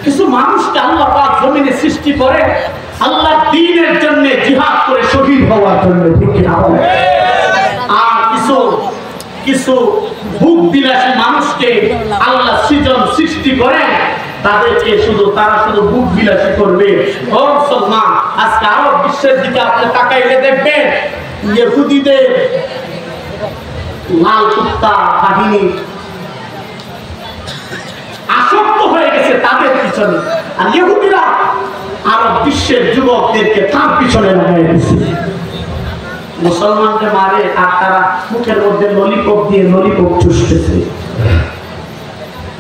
কিছু মানুষকে আল্লাহ পাক জমিনে সৃষ্টি করে আল্লাহর দ্বীনের জন্য জিহাদ করে শহীদ হওয়ার জন্য, ঠিক কি না? আর কিছু ভোগ বিলাসী মানুষকে আল্লাহ সৃষ্টি করে তাদেরকে তারা শুধু ভোগ বিলাসী করবে। ও মুসলমান, আজকে আরব বিশ্বের দিকে আপনি তাকাইলে দেখবেন ইহুদিদের লাল কুত্তা বাহিনী আসক্ত হয়ে গেছে তাদের পিছনে, আর ইহুদিরা আরব বিশ্বের যুবকদেরকে তার পিছনে লাগাই দিয়েছে। মুসলমানকে মারে আর তারা মুখের মধ্যে ললিপপ দিয়ে ললিপপ চুষতেছে।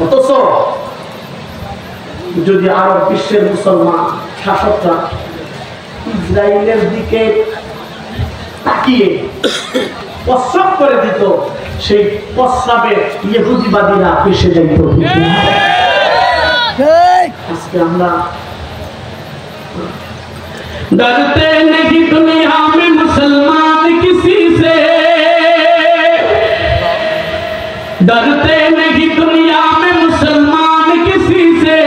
অথচ যদি আরব বিশ্বের মুসলমান শাসকরা ইসরায়েলের দিকে তাকিয়ে প্রস্রাব করে দিত, সেই প্রস্রাবে ইহুদিবাদীরা ভেসে যেত। আজকে আমরা डरते नहीं दुनिया में मुसलमान किसी से, डरते नहीं दुनिया में मुसलमान किसी से,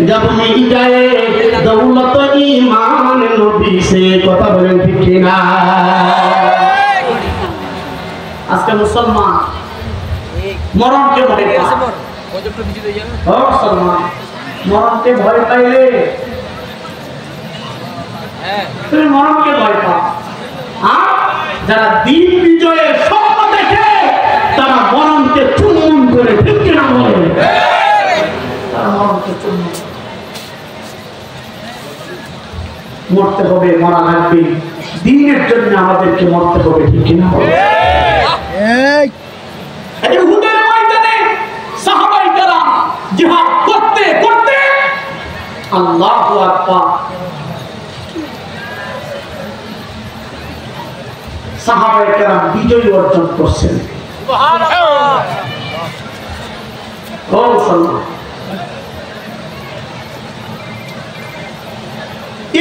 जब मिल जाए दौलत ईमान नबी से। কথা বলেন ঠিক কি না? আজকে মুসলমান মরণকে ভয় পায়। মুসলমান মরণকে ভয় পাইলে তুমি মরণকে ভয় পাও, আর যারা দিন বিজয়ের স্বপ্ন দেখে তারা মরণকে চুম্বন করে, ঠিক কিনা বলে? তারা মরণকে চুম্বন। মরতে হবে, মরা লাগবে, দিনের জন্য আমাদেরকে মরতে হবে, ঠিক কিনা বলে? উহুদের ময়দানে সাহাবায়ে কেরাম জিহাদ করতে করতে আল্লাহু আকবার, সাহাবায়ে কেরাম বিজয় অর্জন করছেন।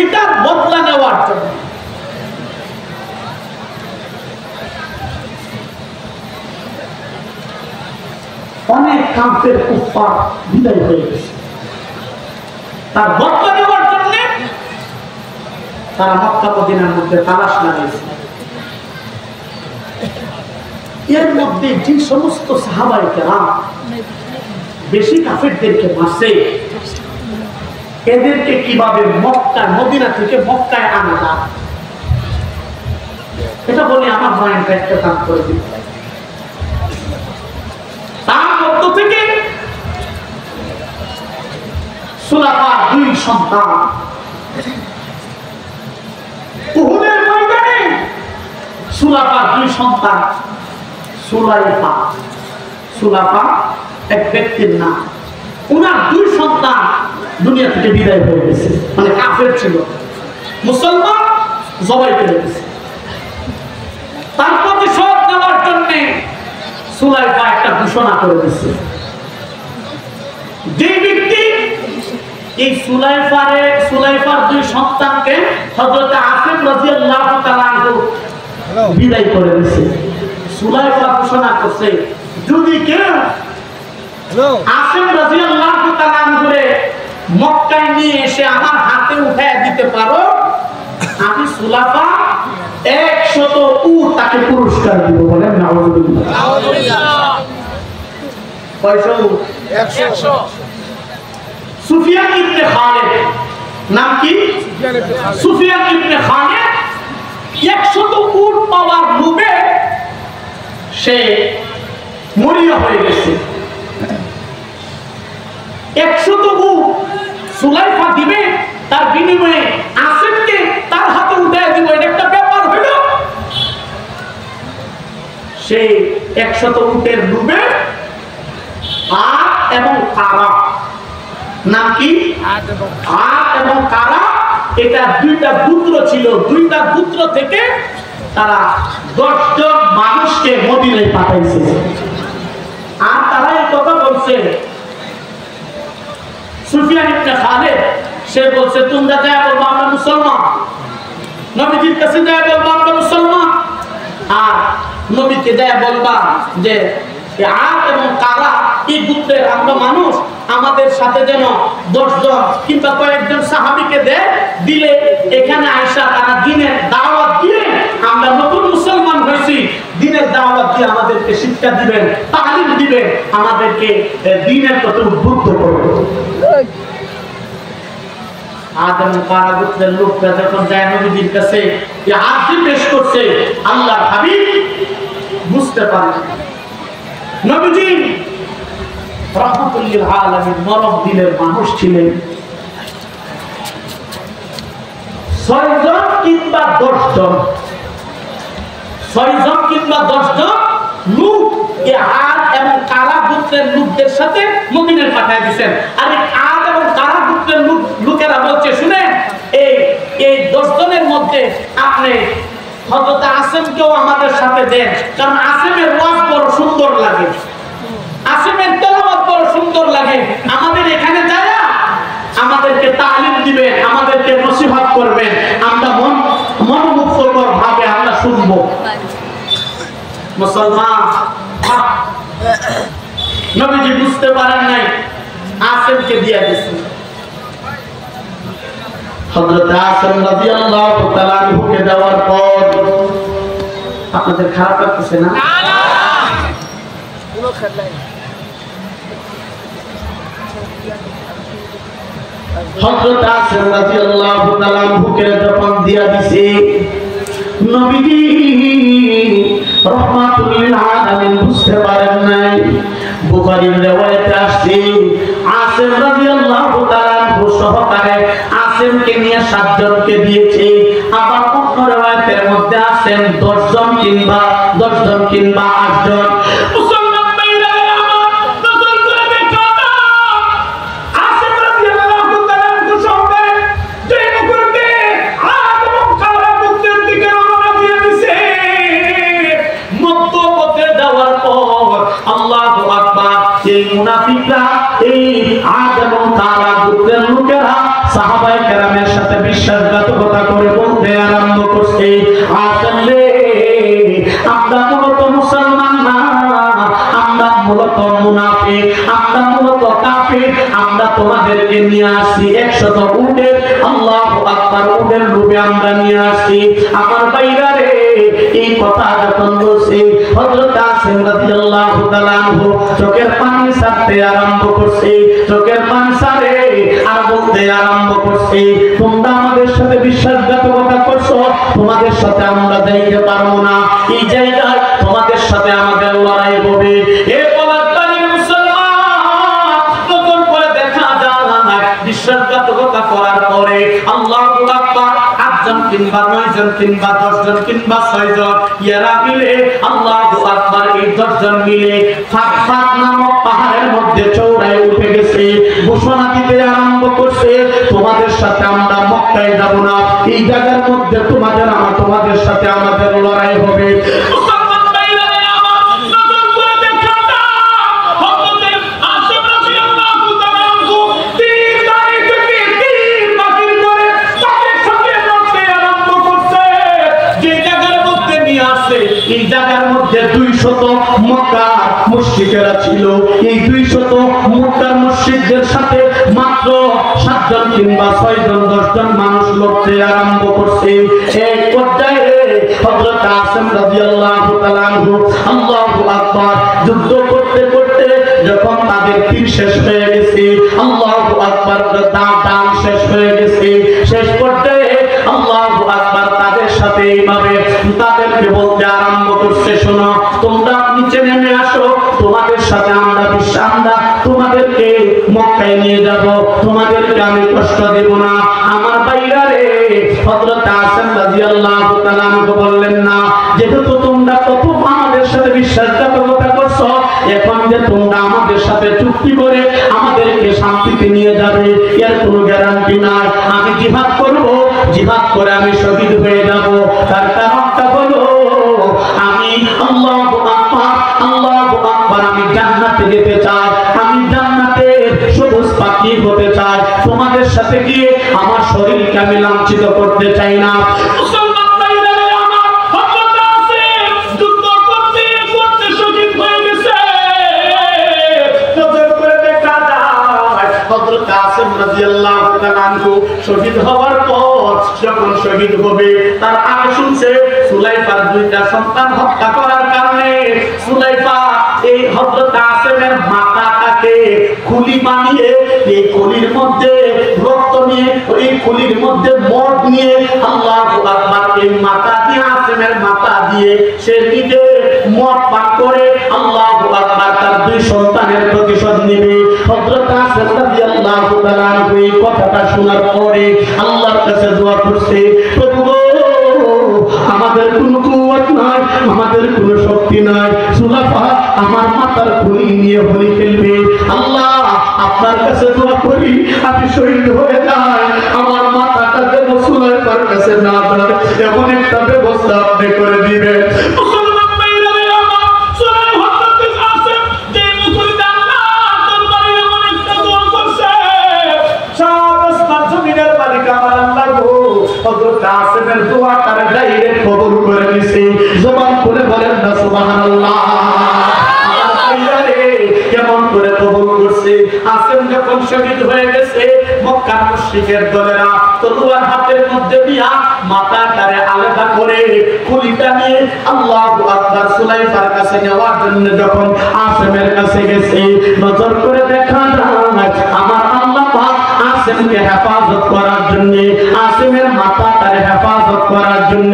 এটার বদলা নেওয়ার জন্য অনেক কাফের কুফার বিদায় হয়ে গেছে। তার বদলা নেওয়ার জন্য তারা মক্কা মদিনার মধ্যে তালাশ লাগাইছে। এর মধ্যে যে সমস্ত সাহাবায়ে কেরাম বেশি কাফেরদেরকে মারছে, এদেরকে কিভাবে মক্কা মদিনা থেকে মক্কায় আনা যায়, এটা বলে আমার মাইন্ডটা একটা কাজ করে দিতে। তার মধ্য থেকে সুলাফার দুই সন্তান উহুদের ময়দানে, সুলাফার দুই সন্তান সুলাফা এক ব্যক্তির নাম, উনার দুই সন্তান দুনিয়া থেকে বিদায় হয়ে গেছে, মানে কাফের ছিল, মুসলমান জবাই করে গেছে। তার প্রতিশোধ নেওয়ার জন্য সুলাইফা একটা ঘোষণা করে দিচ্ছে। যে ব্যক্তি এই সুলাইফার দুই সন্তানকে হযরত আসিফ রাদিয়াল্লাহু তাআলা আনহু বিদায় করে দিয়েছে। সুলাইফা ঘোষণা করছে, যদি কেউ আসিফ রাদিয়াল্লাহু তাআলা আনহুরে মক্কায় নিয়ে এসে আমার হাতে উঠায় দিতে পারো, আমি সুলাইফা 100 উট তাকে পুরস্কার দিব। বলেন নাউযুবিল্লাহ। কয়শো? 100। সুফিয়ান ইবনে খালিদ, নাম কি? সুফিয়ান ইবনে খালিদ 100 উট পাওয়ার লোভে সে মরিয়া হয়ে গেছে। 100 উট সুলাইফা দিবে, তার বিনিময়ে আসিফকে তার হাতে উঠায় দিব, এটা একটা ব্যাপার হইল। সে 100 উটের লোভে আর এবং তারা নাম কি? আদ এবং কারা। এটা দুইটা পুত্র ছিল, দুইটা পুত্র থেকে তারা 10 জন মানুষকে মদিনায় পাঠাইছে। আর তারা এই কথা বলছে, সুফিয়ান ইবনে খালিদ সে বলছে তোমরা যা বলবো আমরা মুসলমান, নবীজির কাছে যা বলবো আমরা মুসলমান। আর নবীকে যা বলবা যে আদ এবং কারা এই গোত্রের আমরা মানুষ, আমাদের সাথে যেন 10 জন কিংবা কয়েকজন সাহাবীকে দিলে এখানে আয়েশা তারা দ্বীনের দাওয়াত দিয়ে আমরা নতুন মুসলমান হয়েছি, দ্বীনের দাওয়াত দিয়ে আমাদেরকে শিক্ষা দিবেন, তালিম দিবেন, আমাদেরকে দ্বীনের প্রতি উদ্বুদ্ধ করবেন। আদ এবং কারা গোত্রের লোকরা যখন যায় নবীজির কাছে আরজি পেশ করছে, আল্লাহর হাবিব বুঝতে পারেন নবীজি রাহমাতুল লিল আলামিন নরম দিলের মানুষ ছিলেন। 6 জন কিংবা 10 জন, 6 জন কিংবা 10 জন লোক এই আদ এবং কারা গোত্রের লোকদের সাথে মদিনায় পাঠিয়ে দিয়েছেন। আর এই আদ এবং কারা গোত্রের লোকেরা বলছে শুনেন, এই 10 জনের মধ্যে আপনি হযরত আসিমকেও আমাদের সাথে দেন, কারণ আসিমের ওয়াজ বড় সুন্দর লাগে, আসিমের তেলাওয়াত বড় সুন্দর লাগে। আমাদের এখানে যায় আমাদেরকে তালিম দিবেন, আমাদেরকে নসিহত করবেন, আমরা মনোমুগ্ধকর ভাবে আমরা শুনবো। মুসলমান নবীজি বুঝতে পারেন নাই, আসিমকে দিয়ে দিয়েছেন। হযরত আসিম রাদিয়াল্লাহু তাআলা আনহুকে দেওয়ার পর আপনাদের খারাপ লাগতেছে না? কোনো খারাপ নাই। হযরত আসিম রাদিয়াল্লাহু তাআলা আনহুকে যখন দিয়া দিছে, নবীজি রাহমাতুল লিল আলামিন বুঝতে পারেন নাই। বুখারীর riwayate আসছে আসিম রাদিয়াল্লাহু তাআলা আনহু সহকারে আসিমকে নিয়ে 7 জনকে দিয়েছে। আবার অন্য riwayate এর মধ্যে আসেন 10 জন কিংবা 8 জন। মুসলমান ভাইরা আমার নজর করে দেখো না, আসিম রাদিয়াল্লাহু তাআলা আনহু সহকারে যে মুখকে আদ এবং কারা গোত্রের দিকে রওনা দিয়ে দিয়েছে। মধ্যপথে যাওয়ার পর আল্লাহু আকবার, এই মুনাফিকরা, এই আদ এবং কারা গোত্রের লোকেরা সাহাবায়ে কেরামের সাথে বিশ্বাসঘাতকতা করে বলতে আরম্ভ করছে, আসলে আমরা মূলত মুসলমান না, আমরা মূলত মুনাফিক, আমরা মূলত কাফির, আমরা তোমাদেরকে নিয়ে আসি 100 উটের, আল্লাহু আকবার, উটের লোভে আমরা নিয়ে আসি। আমার ভাইরা রে, এই কথা যখন বলছে হযরত আসিম রাদিয়াল্লাহু তাআলা আনহু চোখের পানি ছাড়তে আরম্ভ করছে, চোখের পানি ছাড়ে আর বলতে আরম্ভ করছে, তোমরা আমাদের সাথে বিশ্বাসঘাতকতা করছো, তোমাদের সাথে আমরা যাইতে পারবো না, এই জায়গায় তোমাদের সাথে আমাদের লড়াই হবে। এ পলাশবাড়ি মুসলমান, নতুন করে দেখা যায় বিশ্বাসঘাতকতা করার পরে আল্লাহু আকবার, 8 জন কিংবা 9 জন কিংবা 10 জন কিংবা 6 জন এরা মিলে আল্লাহু আকবার, এই 10 জন মিলে ফাতফাত নামক পাহাড়ের মধ্যে চৌড়ায় উঠে গেছে, ঘোষণা দিতে আরম্ভ করছে, তোমাদের সাথে আমরা মক্কায় যাব না, এই জায়গার মধ্যে তোমাদের সাথে আমাদের লড়াই হবে। মুসলমান ভাইরা আমার নজর করে দেখা দাও, হযরত আসিম রাদিয়াল্লাহু তাআলা আনহু তীর দাঁড়ি থেকে তীর বাতিল করে তাদের সাথে লড়তে আরম্ভ করছে। যে জায়গার মধ্যে নিয়ে আসে, এই জায়গার মধ্যে 200 মক্কার মুশরিকেরা ছিল, এই 200 মক্কার মুশরিকদের সাথে মাত্র 7 জন কিংবা 6 জন 10 জন মানুষ লড়তে আরম্ভ করছে। এই পর্যায়ে হযরত আসিম রাদিয়াল্লাহু তাআলা আনহু আল্লাহু আকবার যুদ্ধ করতে করতে যখন তাদের তীর শেষ হয়ে গেছে, আল্লাহু আকবার, দান শেষ হয়ে গেছে, শেষ পর্যায়ে আল্লাহু আকবার তাদের সাথে এইভাবে তাদেরকে বলতে আরম্ভ করছে, শোনো তোমরা নিচে নেমে আসো, তোমাদের সাথে আমরা তোমাদেরকে মক্কায় নিয়ে যাব, তোমাদেরকে আমি কষ্ট দেব না। আমার ভাইরা রে, হযরত আসিম রাদিয়াল্লাহু তাআলা আনহু বললেন না, যেহেতু তোমরা প্রথম আমাদের সাথে বিশ্বাসঘাতকতা করছো, এখন যে তোমরা আমাদের সাথে চুক্তি করে আমাদেরকে আমাদেরকে শান্তিতে নিয়ে যাবে এর কোনো গ্যারান্টি নাই। আমি জিহাদ করব, জিহাদ করে আমি শহীদ হয়ে যাব, তার কারণটা হলো আমি আল্লাহু আকবার, আল্লাহু আকবার, আমি জান্নাতে যেতে চাই, আমি জান্নাতের সবুজ পাখি হতে চাই। তোমাদের সাথে গিয়ে আমার শরীরকে আমি লাঞ্ছিত করতে চাই না। মুসলমান ভাইরা আমার, হযরত আসিফ যুদ্ধ করতে করতে শহীদ হয়ে গেছে। নজর করে দেখা যায় হযরত আসিফ রাদিয়াল্লাহু তাআলা আনহু শহীদ হওয়ার পর যখন শহীদ হবে তার আগে শুনছে সুলাইফার দুইটা সন্তান হত্যা করার কারণে সুলাইফা এই হযরত আসিফের মাথাটাকে খুলি বানিয়ে এই খুলির মধ্যে রক্ত নিয়ে, এই খুলির মধ্যে মদ নিয়ে, আল্লাহু আকবার, এই মাথা দিয়ে আসিফের মাথা দিয়ে সে নিজে মদ পান করে আল্লাহু আকবার তার দুই সন্তানের প্রতিশোধ নেবে। হযরত আসিফ রাদিয়াল্লাহু তাআলা এই কথাটা শোনার পরে আল্লাহর কাছে দোয়া করছে, প্রভু আমাদের কোনো কুওয়াত নাই, আমাদের কোনো শক্তি নাই, সুলাইফা আমার মাথার খুলি নিয়ে হলি ফেলবে। আল্লাহ আপনার কাছে দোয়া করি আমি শহীদ হয়ে যাই, আমার মাথাটা যেন সুলাইফার কাছে না যায় এমন একটা ব্যবস্থা আপনি করে দিবেন। মুসলমান ভাইরা আমার, সুলাইফা হযরত আসিফ যে মুসলিম আল্লাহ দরবারে এমন একটা দোয়া করছে, সাত আসমান জমিনের মালিক আমার আল্লাহ গো, হযরত আসিফের দোয়াটা ডাইরেক্ট কবুল করে নিছে। জবান খুলে বলেন না সুবহানাল্লাহ। কেমন করে কবুল করছে? আসিফ যখন শহীদ হয়ে গেছে মক্কার মুশরিকের দলেরা তলোয়ার হাতের মধ্যে নিয়ে মাথাটারে আলাদা করে খুলিটা নিয়ে আল্লাহু আকবার সুলাইফার কাছে নেওয়ার জন্য যখন আসিফের কাছে গেছে, নজর করে দেখা যায় আমার আল্লাহ পাক আসিফকে হেফাজত করার জন্য, আসিফের মাথাটারে হেফাজত করার জন্য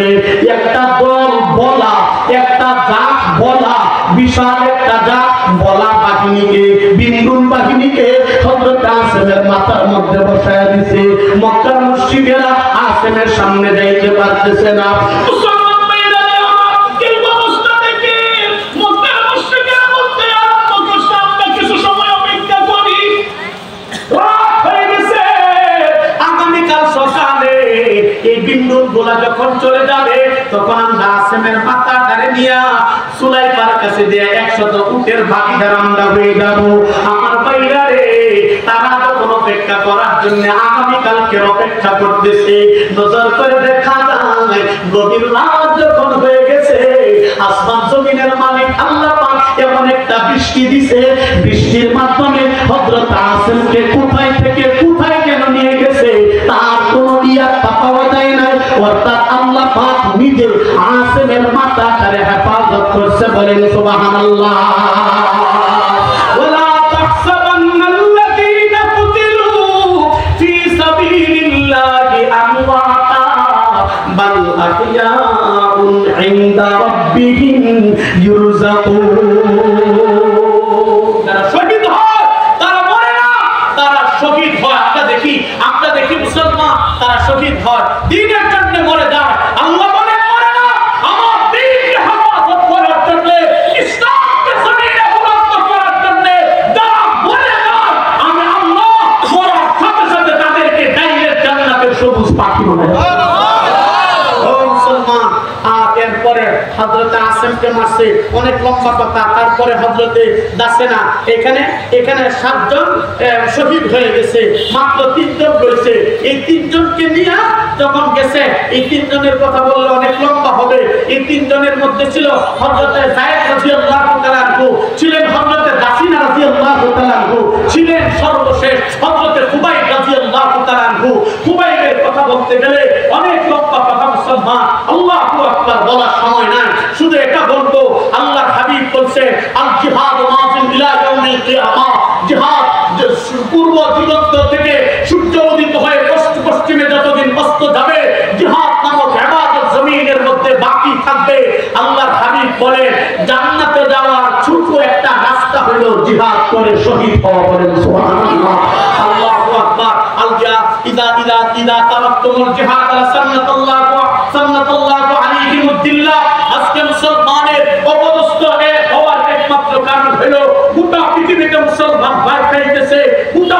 একটা দল বলা, একটা জাত বলা, বিশাল একটা জাত বলা বাহিনীকে, বিন্দুন বাহিনীকে হযরত আসিফের মাথার মধ্যে বসায়া দিয়েছে। মক্কার মুশরিকেরা আসিফের সামনে যাইতে পারতেছে না। মুসলমান ভাইরা আমার, এই অবস্থা থেকে মক্কার মুশরিকেরা বলতে আরম্ভ করছে, আমরা কিছু সময় অপেক্ষা করি, রাত হয়ে গেছে, আগামীকাল সকালে এই বিন্দুন গোলা যখন চলে যাবে তখন আমরা আসিফের মাথাটারে নিয়ে সুলাইফার কাছে দিয়ে 100 উটের ভাগিদার আমরা হয়ে যাব। আমার ভাইরা রে, তারা যখন অপেক্ষা করার জন্য আগামীকালকে অপেক্ষা করতেছে, নজর করে দেখা যায় গভীর রাত যখন হয়ে গেছে, আসমান জমিনের মালিক আল্লাহ পাক এমন একটা বৃষ্টি দিছে, বৃষ্টির মাধ্যমে হযরত আসিফকে কোথায় থেকে কোথায় কেন নিয়ে গেছে তার কোনো ইয়াত্তা পাওয়া যায় না। অর্থাৎ আল্লাহ পাক নিজে আসিফের মাথাটারে হেফাজত করছে, বলেন সুবহানাল্লাহ। ওয়ালা তাহসাবান্নাল্লাযীনা কুতিলু ফী সাবিলিল্লাহি আমওয়াতা বাল আহইয়াউন ইনদা রাব্বিহিম ইউরযাকুন। তারা শহীদ হয়, তারা মরে না, তারা শহীদ হয়। আমরা দেখি মুসলমান তারা শহীদ হয়, দ্বীনের জন্য মরে যায়। আল্লাহ বলেন মরে না, আমার দ্বীনকে হেফাজত করার জন্য, ইসলামকে জমিনে বুলন্দ করার জন্য যারা মরে যায় আমি আল্লাহ মরার সাথে সাথে তাদেরকে ডাইরেক্ট জান্নাতের সবুজ পাখি বানাই। ও মুসলমান, আর এরপরে হযরত আসিফকে মারছে, অনেক লম্বা কথা। তারপরে হযরতে দাসেনা এখানে 7 জন শহীদ হয়ে গেছে, মাত্র 3 জন রয়েছে। এই 3 জনকে নিয়ে যখন গেছে, এই 3 জনের কথা বললে অনেক লম্বা হবে। এই 3 জনের মধ্যে ছিল হযরতে যায়েদ রাদিয়াল্লাহু তাআলা আনহু, ছিলেন হযরতে দাসিনা রাদিয়াল্লাহু তাআলা আনহু, ছিলেন সর্বশেষ হযরতে খুবাইব রাদিয়াল্লাহু তাআলা আনহু। খুবাইবের কথা বলতে গেলে অনেক লম্বা কথা মুসলমান, আল্লাহু আকবার বলার সময় নাই। শুধু এটা বলবো, আল্লাহর হাবিব বলছে আল জিহাদু মাযিন ইলা ইয়াউমিল কিয়ামা, জিহাদ পূর্ব দিগন্ত থেকে সূর্য উদিত হয়ে পশ্চিমে যতদিন অস্ত যাবে জিহাদ নামক ইবাদত জমিনের মধ্যে বাকি থাকবে। আল্লাহর হাবিব বলেন জান্নাতে যাওয়ার ছোট একটা রাস্তা হলো জিহাদ করে শহীদ হওয়া। বলেন সুবহানাল্লাহ, আল্লাহু আকবার। আল জিহাদ ইদা তারাক্তুমুল জিহাদ আলা সান্নাতুল্লাহ আলাইহিমুদ্দিল্লাহ। আজকে মুসলমানের অপদস্থ হওয়ার একমাত্র কারণ হলো গোটা পৃথিবীতে মুসলমান ভয় পেয়ে গেছে, গোটা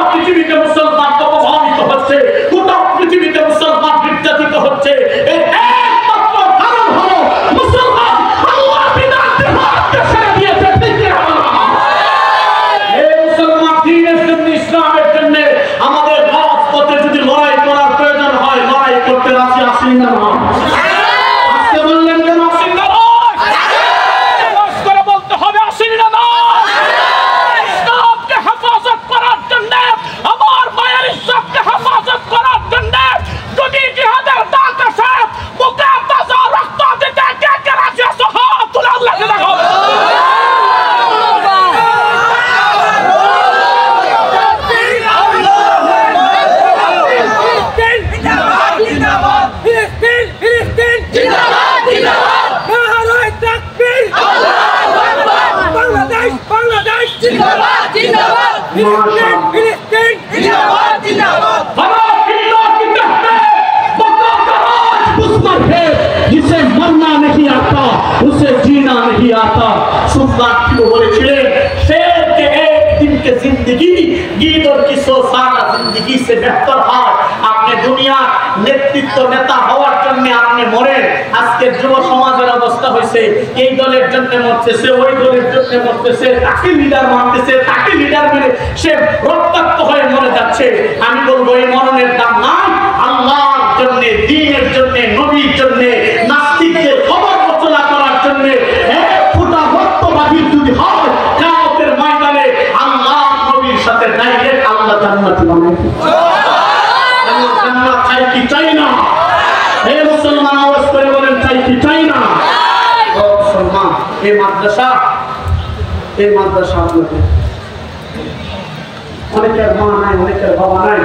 कि जिंदगी गीत और किसो सारा जिंदगी से बेहतर है আপনি দুনিয়ার নেতৃত্ব নেতা হওয়ার জন্য আপনি মরেন আজকের যুব সমাজের অবস্থা হইছে এই দলের জন্য মরতেছে ওই দলের জন্য মরতেছে তাকে লিডার মারতেছে তাকে লিডার মেরে সে রক্তাক্ত হয়ে মরে যাচ্ছে আমি বলবো এই মরণের দাম নাই আল্লাহর জন্য দ্বীনের জন্য নবীর জন্য নাস্তিকদের খবর রচনা করার জন্য এক ফোঁটা রক্ত বাহির যদি হয় কিয়ামতের ময়দানে আল্লাহ নবীর সাথে ডাইরেক্ট আল্লাহ জান্নাতি বানাবে জান্নাত চাই কি চাই না হে মুসলমান আওয়াজ করে বলেন চাই কি চাই না ও মুসলমান এই মাদ্রাসা আপনাদের অনেকের মা নাই অনেকের বাবা নাই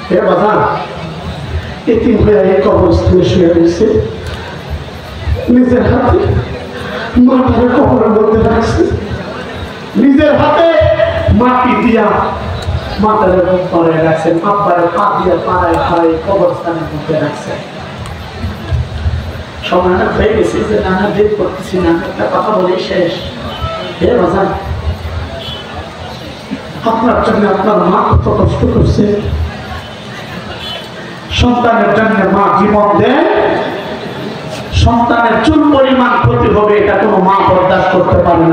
হে বাবা এতিম হয়ে এই কবরস্থানে শুয়ে রয়েছে নিজের হাতে মাটারে কবরের মধ্যে রাখছে নিজের হাতে মাটি দিয়া মাটারে পরে রাখছেন আব্বারে পা দিয়া পাড়ায় পাড়ায় কবরস্থানের মধ্যে রাখছেন সময়টা হয়ে গেছে যে নানা বেদ করতেছি না একটা কথা বলেই শেষ হে বাজার আপনার জন্য আপনার মা কত কষ্ট করছে সন্তানের জন্য মা জীবন দেয় সন্তানের চুল পরিমাণ ক্ষতি হবে এটা কোনো মা বরদাস্ত করতে পারে না